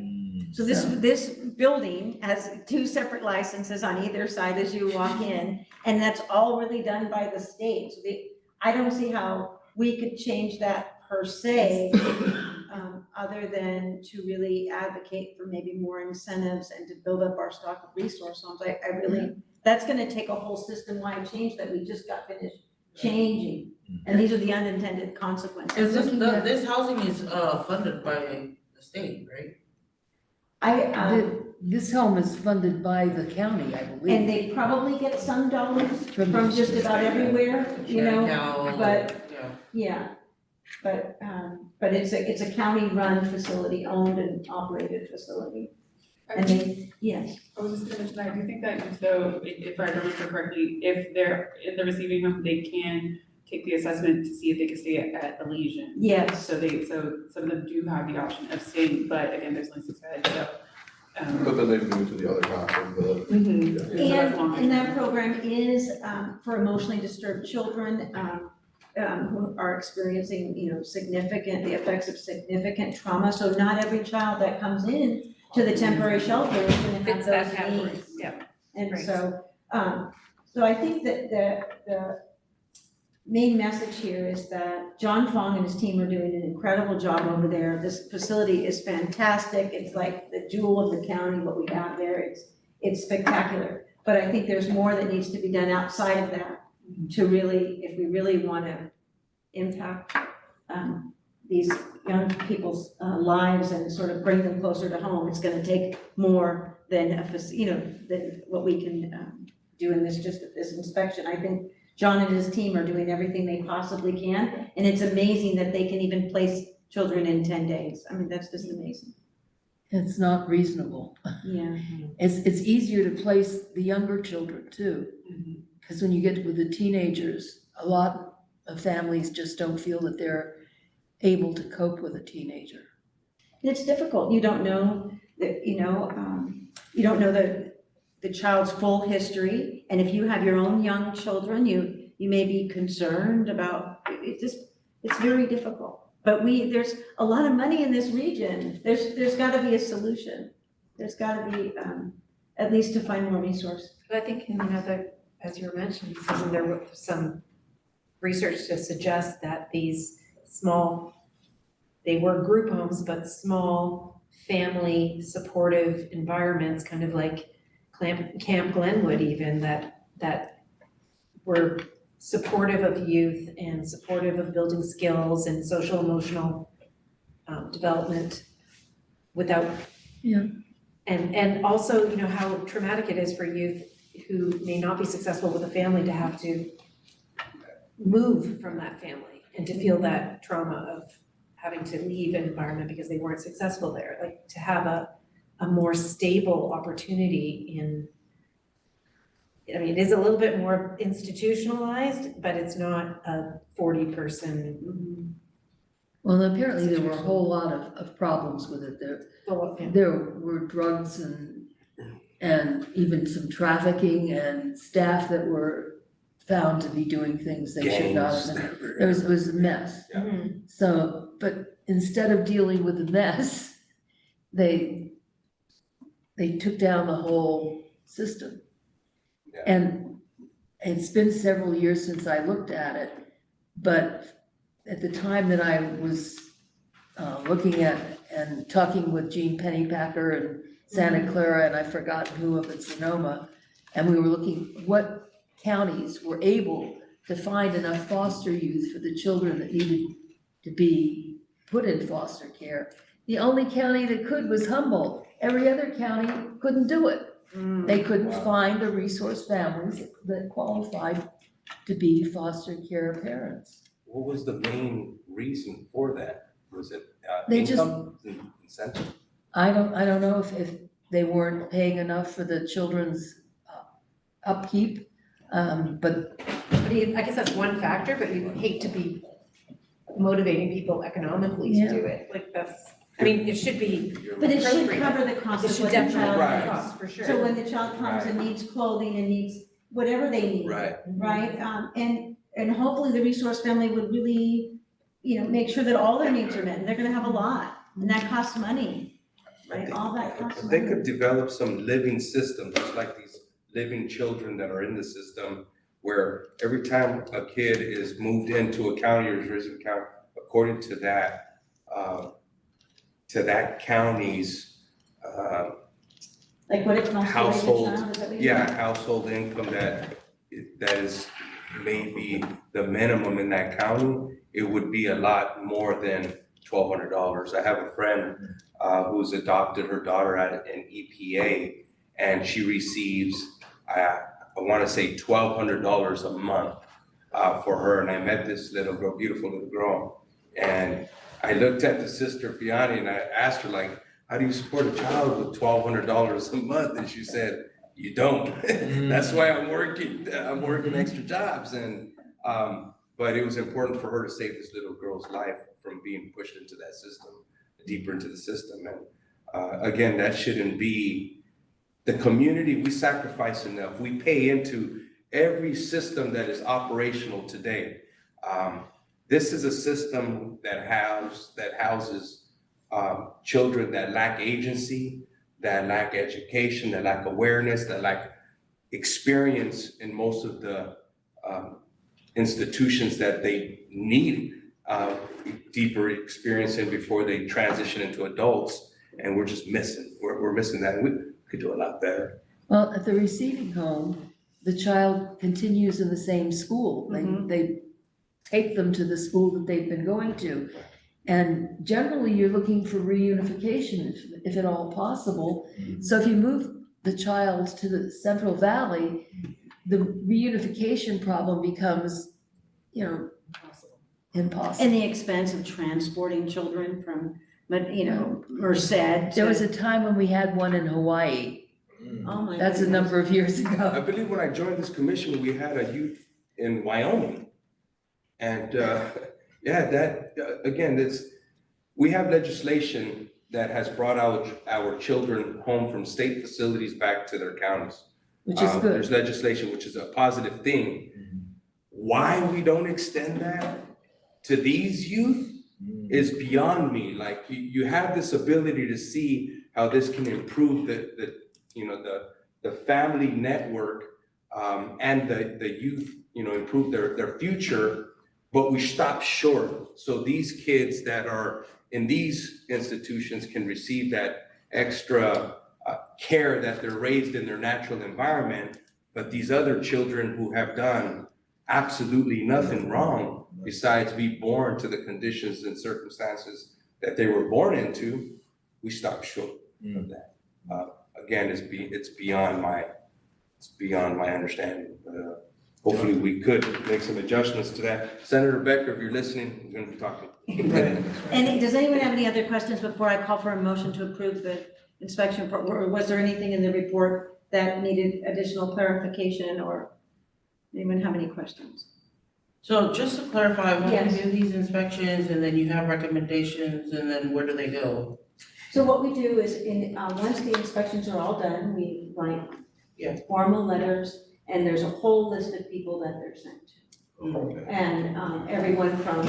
So this building has 2 separate licenses on either side as you walk in, and that's all really done by the state. So I don't see how we could change that per se, other than to really advocate for maybe more incentives and to build up our stock of resource homes. I really, that's gonna take a whole system-wide change that we just got finished changing. And these are the unintended consequences. This housing is funded by the state, right? This home is funded by the county, I believe. And they probably get some dollars from just about everywhere, you know, but, yeah. But it's a county-run facility, owned and operated facility. And they, yes. I was just gonna mention that, I do think that, so if I remember correctly, if they're in the receiving home, they can take the assessment to see if they can stay at Elysian. Yes. So some of them do have the option of staying, but again, there's only 6 beds, so. But then they move to the other half of the. And that program is for emotionally disturbed children who are experiencing, you know, the effects of significant trauma. So not every child that comes in to the temporary shelter is going to have those needs. Yeah. And Right. so I think that the main message here is that John Fong and his team are doing an incredible job over there. This facility is fantastic. It's like the jewel of the county, what we have there. It's spectacular. But I think there's more that needs to be done outside of that to really, if we really want to impact these young people's lives and sort of bring them closer to home. It's going to take more than than what we can do in this inspection. I think John and his team are doing everything they possibly can, and it's amazing that they can even place children in 10 days. I mean, that's just amazing. It's not reasonable. Yeah. It's easier to place the younger children too. Because when you get with the teenagers, a lot of families just don't feel that they're able to cope with a teenager. It's difficult. You don't know that, you don't know the child's full history. And if you have your own young children, you may be concerned about, it's very difficult. But there's a lot of money in this region. There's gotta be a solution. There's gotta be, at least to find more resources. But I think, as you were mentioning, Susan, there was some research to suggest that these they were group homes, but small family supportive environments, kind of like Camp Glenwood even, that were supportive of youth and supportive of building skills and social emotional development without. Yeah. And also, how traumatic it is for youth who may not be successful with a family to have to move from that family and to feel that trauma of having to leave an environment because they weren't successful there. Like to have a more stable opportunity it is a little bit more institutionalized, but it's not a 40-person. Well, apparently there were a whole lot of problems with it. There were drugs and even some trafficking and staff that were found to be doing things they should not have been. It was a mess. Yeah. So, but instead of dealing with the mess, they took down the whole system. Yeah. And it's been several years since I looked at it, but at the time that I was looking at and talking with Jean Pennypacker and Santa Clara, and I've forgotten who up in Sonoma, and we were looking what counties were able to find enough foster youth for the children that needed to be put in foster care. The only county that could was Humboldt. Every other county couldn't do it. They couldn't find the resource families that qualified to be foster care parents. What was the main reason for that? Was it They income incentive? I don't know if they weren't paying enough for the children's upkeep. But I guess that's one factor, but you hate to be motivating people economically to do it, like that's, I mean, it should be But it should appropriate. cover the cost It of should what the definitely child cost, needs. for sure. So when the child comes and needs clothing and needs whatever they need. Right. Right, and hopefully the resource family would really, make sure that all their needs are met, and they're gonna have a lot, and that costs money. Right, all that costs They money. could develop some living systems, just like these living children that are in the system, where every time a kid is moved into a county or is raised in a county, according to that county's Like what it costs to raise a household, child, is that what you're saying? household income that is maybe the minimum in that county, it would be a lot more than $1,200. I have a friend who's adopted her daughter at an EPA, and she receives, I want to say $1,200 a month for her. And I met this little girl, beautiful little girl, and I looked at the sister Fiani and I asked her, like, how do you support a child with $1,200 a month? And she said, you don't. That's why I'm working extra jobs. And but it was important for her to save this little girl's life from being pushed into that system, deeper into the system. And again, that shouldn't be the community. We sacrifice enough. We pay into every system that is operational today. This is a system that houses children that lack agency, that lack education, that lack awareness, that lack experience in most of the institutions that they need deeper experience in before they transition into adults. And we're just missing, we're missing that. We could do a lot better. well, at the receiving home, the child continues in the same school. They take them to the school that they've been going to. And generally, you're looking for reunification, if at all possible. So if you move the child to the Central Valley, the reunification problem becomes, impossible. And the expense of transporting children from, Merced. There was a time when we had one in Hawaii. Oh my That's a goodness. number of years ago. I believe when I joined this commission, we had a youth in Wyoming. And we have legislation that has brought our children home from state facilities back to their counties. Which is good. There's legislation, which is a positive thing. Why we don't extend that to these youth is beyond me. Like you have this ability to see how this can improve the family network and the youth, improve their future, but we stop short. So these kids that are in these institutions can receive that extra care that they're raised in their natural environment, but these other children who have done absolutely nothing wrong besides be born to the conditions and circumstances that they were born into, we stop short of that. Again, it's beyond my understanding. Hopefully we could make some adjustments to that. Senator Becker, if you're listening, we're gonna be talking. And does anyone have any other questions before I call for a motion to approve the inspection? Or was there anything in the report that needed additional clarification, or anyone have any questions? So just to clarify, when Yes. we do these inspections and then you have recommendations and then where do they go? So what we do is once the inspections are all done, we write formal letters, and there's a whole list of people that they're sent to. And everyone from,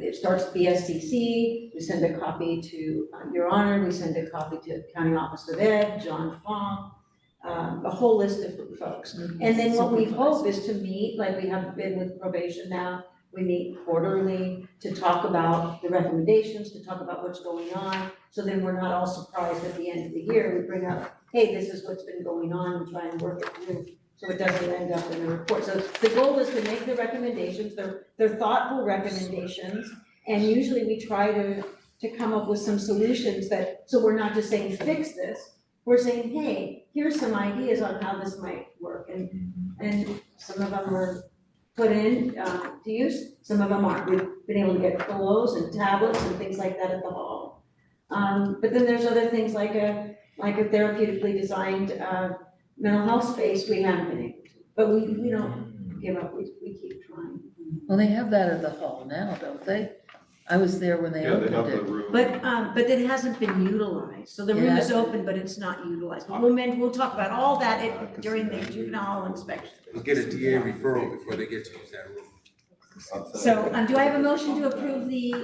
it starts at BSCC, we send a copy to Your Honor, we send a copy to County Office of Ed, John Fong, a whole list of folks. And then what we hope is to meet, like we have been with probation now, we meet quarterly to talk about the recommendations, to talk about what's going on. So then we're not all surprised at the end of the year, we bring up, hey, this is what's been going on, and try and work it through, so it doesn't end up in the report. So the goal is to make the recommendations, they're thoughtful recommendations, and usually we try to come up with some solutions so we're not just saying, fix this, we're saying, hey, here's some ideas on how this might work, and some of them are put in to use, some of them aren't. We've been able to get pillows and tablets and things like that at the hall. But then there's other things like a therapeutically designed mental health space we haven't been able to. but we don't give up, we keep trying. Well, they have that at the hall now, don't they? I was there when they Yeah, they opened have the it. room. But it hasn't been utilized, so the room is Yeah. open, but it's not utilized. But we'll talk about all that during the juvenile inspection. We'll get a DA referral before they get to use that room. So, do I have a motion to approve the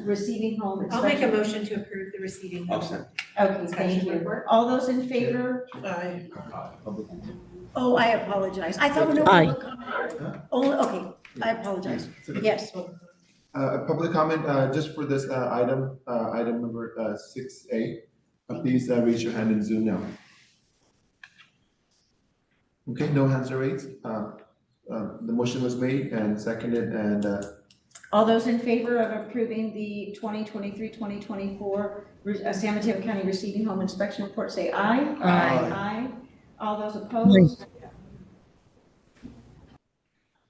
receiving home I'll make inspection? a motion to approve the receiving. I'll second. Okay, thank Inspection you. report. All those in favor? Aye. Oh, I apologize. I thought no Aye. public comment. Oh, okay, I apologize. Yes. Public comment, just for this, item number, 6A. Please, raise your hand in Zoom now. Okay, no hands are raised. The motion was made and seconded and, All those in favor of approving the 2023-2024 San Mateo County Receiving Home Inspection Report, say aye. Aye. Aye. All those opposed?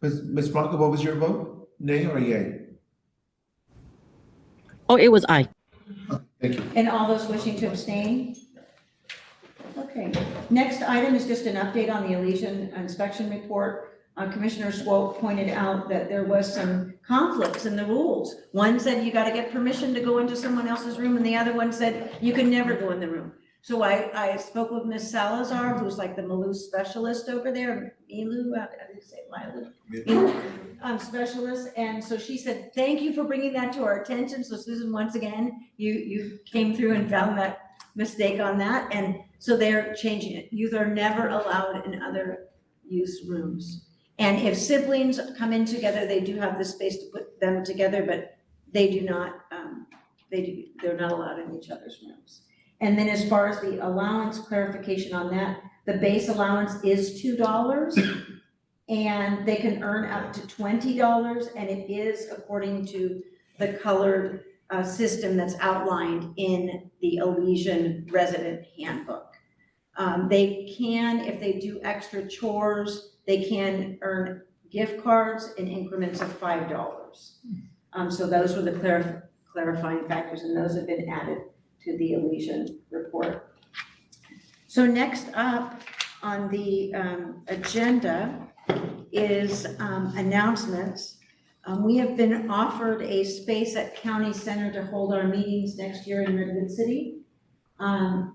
Ms. Blanco, what was your vote? Nay or yay? Oh, it was I. Thank you. And all those wishing to abstain? Okay, next item is just an update on the Elysian inspection report. Commissioner Swope pointed out that there was some conflicts in the rules. One said you gotta get permission to go into someone else's room, and the other one said you can never go in the room. So I spoke with Ms. Salazar, who's like the Milu specialist over there, Milu, how do you say it, Milu? Specialist, and so she said, thank you for bringing that to our attention. So Susan, once again, you came through and found that mistake on that, and so they're changing it. Youth are never allowed in other use rooms. And if siblings come in together, they do have the space to put them together, but they do not, they're not allowed in each other's rooms. And then as far as the allowance clarification on that, the base allowance is $2 and they can earn up to $20, and it is according to the colored system that's outlined in the Elysian resident handbook. They can, if they do extra chores, they can earn gift cards in increments of $5. So those were the clarifying factors, and those have been added to the Elysian report. So next up on the agenda is announcements. We have been offered a space at County Center to hold our meetings next year in Redwood City. And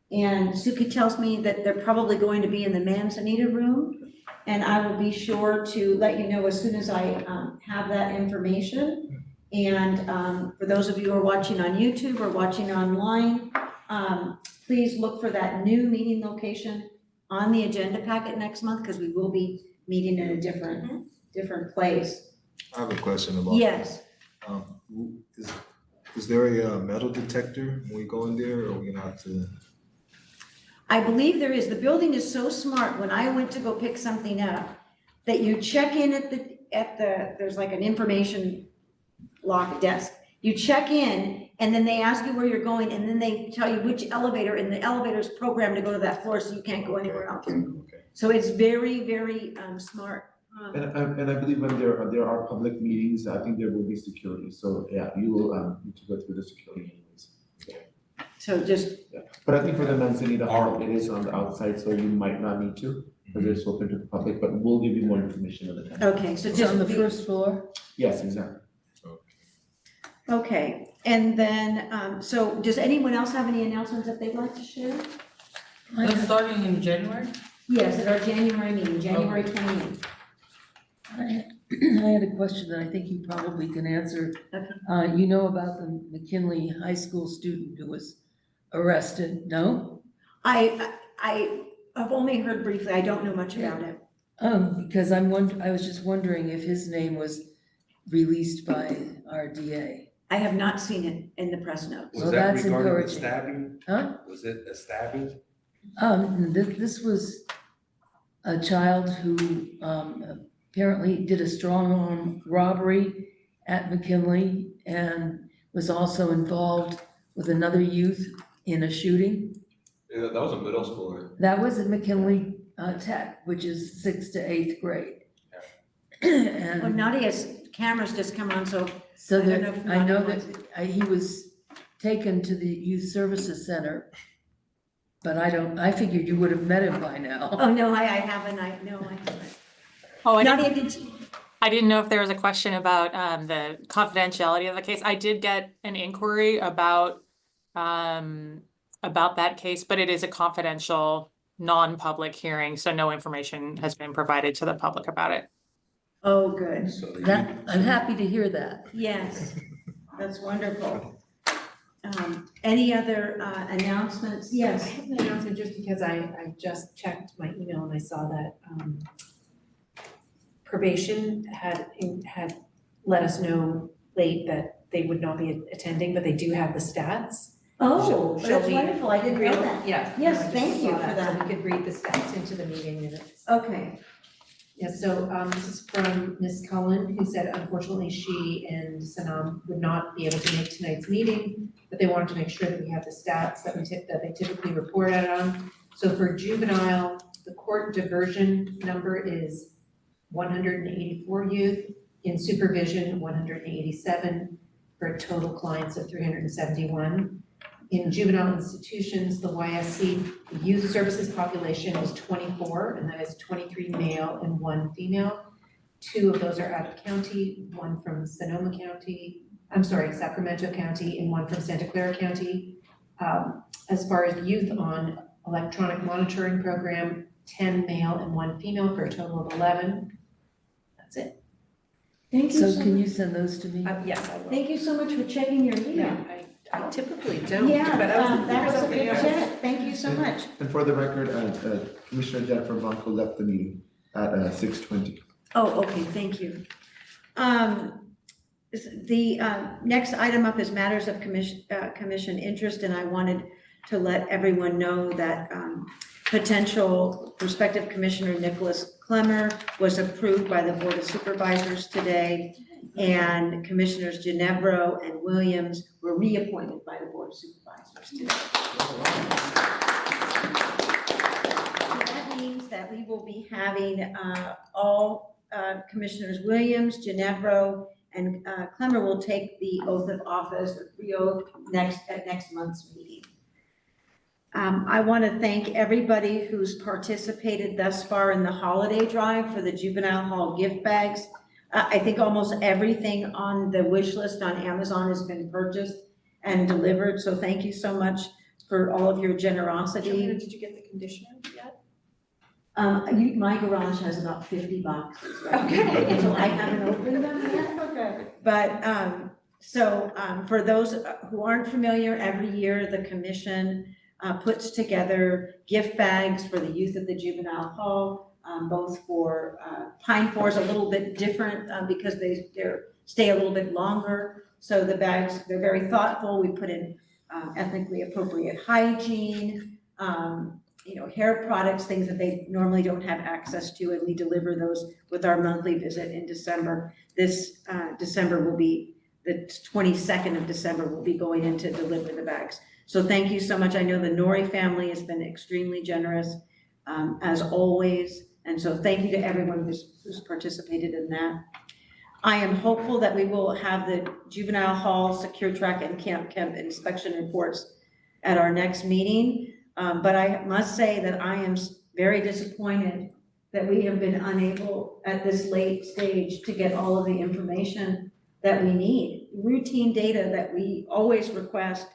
Suki tells me that they're probably going to be in the Manzanita room. And I will be sure to let you know as soon as I have that information. And for those of you who are watching on YouTube or watching online, please look for that new meeting location on the agenda packet next month, because we will be meeting in a different place. I have a question about. Yes. Is there a metal detector when we go in there, or are we gonna have to? I believe there is. The building is so smart. When I went to go pick something up, that you check in at the there's like an information lock desk. You check in, and then they ask you where you're going, and then they tell you which elevator, and the elevator's programmed to go to that floor, so you can't go anywhere else. Okay. So it's very, very smart. And I believe when there are public meetings, I think there will be security. So yeah, you will need to go through the security anyways. So just. Yeah. But I think for the Manzanita Hall, it is on the outside, so you might not need to, because it's open to the public, but we'll give you more information at the time. Okay, so It's just. on the first floor? Yes, exactly. Okay, and then, so does anyone else have any announcements that they'd like to share? That's starting in January? Yes, at our January meeting, January 28th. I had a question that I think you probably can answer. Okay. You know about the McKinley High School student who was arrested, no? I have only heard briefly, I don't know much about it. Because I was just wondering if his name was released by our DA. I have not seen it in the press notes. Was Well, that that's regarding the encouraging. stabbing? Huh? Was it a stabbing? This was a child who apparently did a strong arm robbery at McKinley and was also involved with another youth in a shooting. Yeah, that was a middle schooler. That was at McKinley Tech, which is 6th to 8th grade. And Well, Nadia's camera's just come on, so so I don't that, know if I know Nadia that he was taken to the Youth Services Center But I figured you would have met him by now. Oh, no, I haven't, I haven't. Oh, Nadia, did you? I didn't know if there was a question about the confidentiality of the case. I did get an inquiry about that case, but it is a confidential, non-public hearing, so no information has been provided to the public about it. Oh, good. I'm happy to hear that. Yes, that's wonderful. Any other announcements? Yes. I have an announcement just because I just checked my email and I saw that probation had let us know late that they would not be attending, but they do have the stats. Oh, Shall that's we wonderful. I didn't know read- that. Yeah. Yes, I just thank you saw for that. So we could read the stats into the meeting minutes. Okay. Yeah, so this is from Ms. Cullen, who said unfortunately she and Sanam would not be able to make tonight's meeting, but they wanted to make sure that we have the stats that they typically report out on. So for juvenile, the court diversion number is 184 youth, in supervision 187, for total clients of 371. In juvenile institutions, the YSC youth services population is 24, and that is 23 male and 1 female. 2 of those are out of county, 1 from Sacramento County, and 1 from Santa Clara County. As far as youth on electronic monitoring program, 10 male and 1 female for a total of 11. That's it. Thank you So so can much. you send those to me? Yes, I will. Thank you so much for checking your email. Yeah, I typically don't, Yeah, but that was a good check. Thank you so much. And for the record, Commissioner Jennifer Blanco left the meeting at 6:20. Oh, okay, thank you. The next item up is matters of commission interest, and I wanted to let everyone know that potential prospective Commissioner Nicholas Clemmer was approved by the Board of Supervisors today, and Commissioners Ginevro and Williams were reappointed by the Board of Supervisors today. So that means that we will be having all Commissioners Williams, Ginevro, and Clemmer will take the oath of office, the pre-oath, at next month's meeting. I want to thank everybody who's participated thus far in the holiday drive for the juvenile hall gift bags. I think almost everything on the wish list on Amazon has been purchased and delivered, so thank you so much for all of your generosity. Joanna, did you get the conditioner yet? My garage has about 50 boxes right now, Okay. so I haven't opened them yet. Okay. But, for those who aren't familiar, every year the commission puts together gift bags for the youth at the juvenile hall, both for Pine Four is a little bit different because they stay a little bit longer. So the bags, they're very thoughtful. We put in ethnically appropriate hygiene, hair products, things that they normally don't have access to, and we deliver those with our monthly visit in December. This December will be, the 22nd of December, we'll be going in to deliver the bags. So thank you so much. I know the Nori family has been extremely generous, as always, and so thank you to everyone who's participated in that. I am hopeful that we will have the juvenile hall, secure track, and camp inspection reports at our next meeting. But I must say that I am very disappointed that we have been unable at this late stage to get all of the information that we need. Routine data that we always request,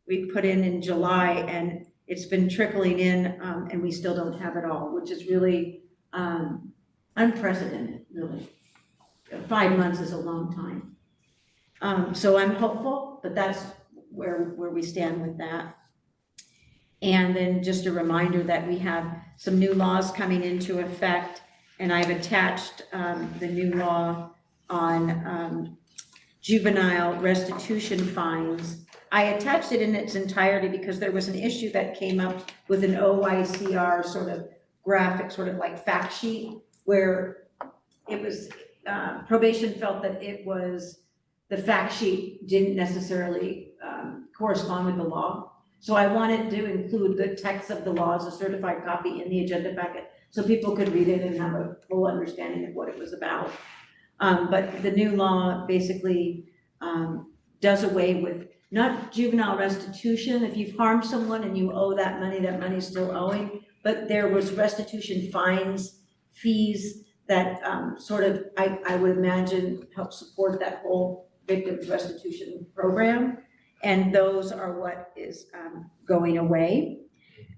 we put in July, and it's been trickling in, and we still don't have it all, which is really unprecedented, really. 5 months is a long time. So I'm hopeful, but that's where we stand with that. And then just a reminder that we have some new laws coming into effect, and I've attached the new law on juvenile restitution fines. I attached it in its entirety because there was an issue that came up with an OICR sort of graphic, sort of like fact sheet, where it was, probation felt that the fact sheet didn't necessarily correspond with the law. So I wanted to include the text of the law as a certified copy in the agenda packet so people could read it and have a full understanding of what it was about. But the new law basically does away with not juvenile restitution. If you've harmed someone and you owe that money's still owing. But there was restitution fines, fees that sort of, I would imagine, help support that whole victims restitution program. And those are what is going away.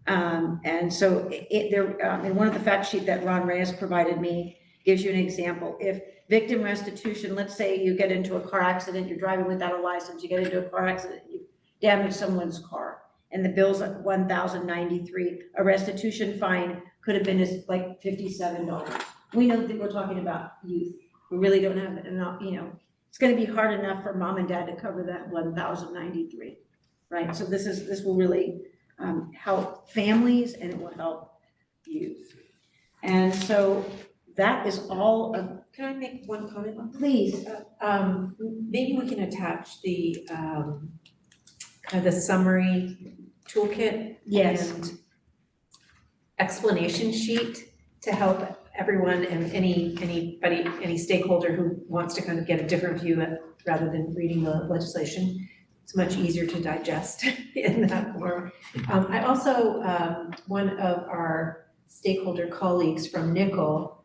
And so in one of the fact sheet that Ron Reyes provided me gives you an example. If victim restitution, let's say you get into a car accident, you're driving without a license, you get into a car accident, you damage someone's car, and the bill's like $1,093. A restitution fine could have been as like $57. We know that we're talking about youth. We really don't have enough, it's gonna be hard enough for mom and dad to cover that $1,093, right? So this will really help families and it will help youth. And so that is all of. Can I make one comment on that? Please. Maybe we can attach the kind of the summary toolkit. Yes. And explanation sheet to help everyone and anybody, any stakeholder who wants to kind of get a different view rather than reading the legislation. It's much easier to digest in that form. I also, one of our stakeholder colleagues from Nickel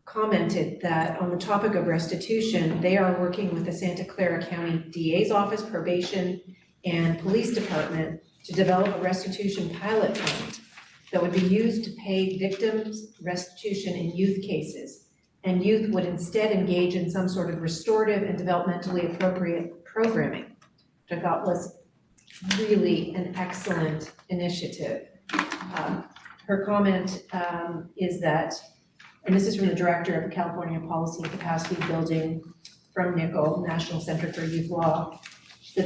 commented that on the topic of restitution, they are working with the Santa Clara County DA's office, probation, and police department to develop a restitution pilot fund that would be used to pay victims restitution in youth cases. And youth would instead engage in some sort of restorative and developmentally appropriate programming, which I thought was really an excellent initiative. Her comment is that, and this is from the director of the California Policy and Capacity Building from NICL, National Center for Youth Law, that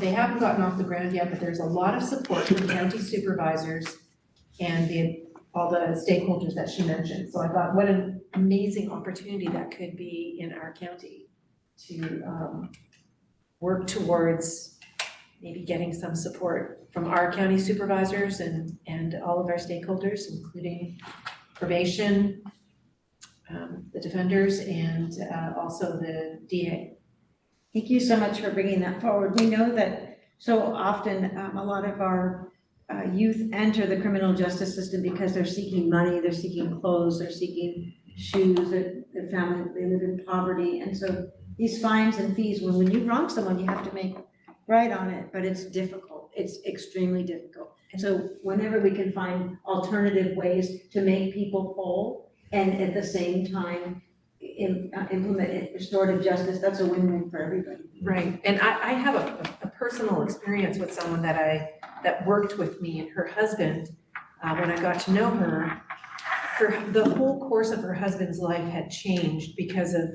they haven't gotten off the ground yet, but there's a lot of support from county supervisors and all the stakeholders that she mentioned. So I thought, what an amazing opportunity that could be in our county to work towards maybe getting some support from our county supervisors and all of our stakeholders, including probation, the defenders, and also the DA. Thank you so much for bringing that forward. We know that so often a lot of our youth enter the criminal justice system because they're seeking money, they're seeking clothes, they're seeking shoes, their family, they live in poverty. And so these fines and fees, when you wrong someone, you have to make right on it, but it's difficult. It's extremely difficult. And so whenever we can find alternative ways to make people whole and at the same time implement restorative justice, that's a win-win for everybody. Right, and I have a personal experience with someone that worked with me, and her husband, when I got to know her, the whole course of her husband's life had changed because of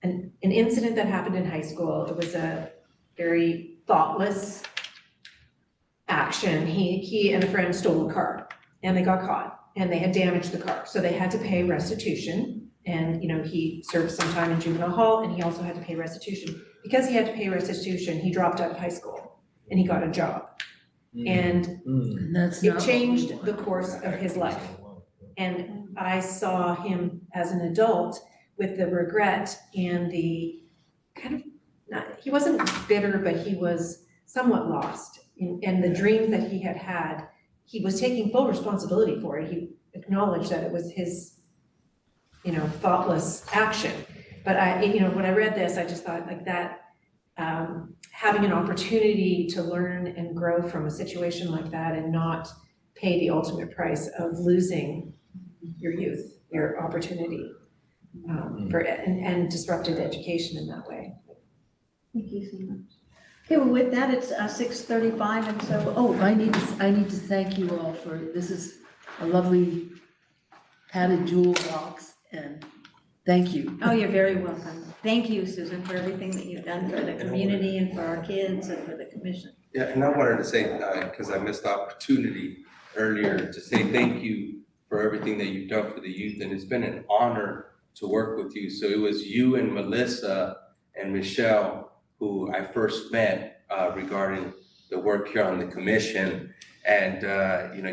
an incident that happened in high school. It was a very thoughtless action. He and a friend stole a car, and they got caught, and they had damaged the car, so they had to pay restitution. And, he served some time in juvenile hall, and he also had to pay restitution. Because he had to pay restitution, he dropped out of high school and he got a job. And it changed the course of his life. And I saw him as an adult with the regret and the kind of, he wasn't bitter, but he was somewhat lost. And the dreams that he had, he was taking full responsibility for it. He acknowledged that it was his thoughtless action. But when I read this, I just thought like that, having an opportunity to learn and grow from a situation like that and not pay the ultimate price of losing your youth, your opportunity for it, and disrupted education in that way. Thank you so much. Okay, well, with that, it's 6:35, and so, I need to thank you all for, this is a lovely padded jewel box, and thank you. Oh, you're very welcome. Thank you, Susan, for everything that you've done for the community and for our kids and for the commission. Yeah, and I wanted to say, because I missed the opportunity earlier, to say thank you for everything that you've done for the youth, and it's been an honor to work with you. So it was you and Melissa and Michelle who I first met regarding the work here on the commission. And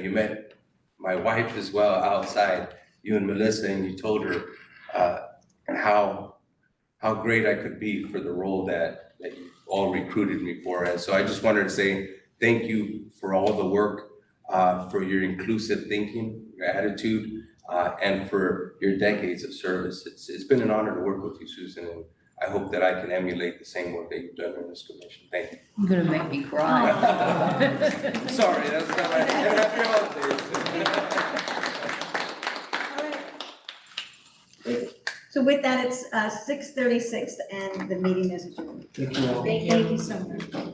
you met my wife as well outside, you and Melissa, and you told her how how great I could be for the role that you all recruited me for. And so I just wanted to say thank you for all the work, for your inclusive thinking, your attitude, and for your decades of service. It's been an honor to work with you, Susan, and I hope that I can emulate the same work that you've done in this commission. Thank you. You're gonna make me cry. Sorry, that's not right. Happy holidays. So with that, it's 6:36 and the meeting is adjourned. Thank you all. Thank you so much.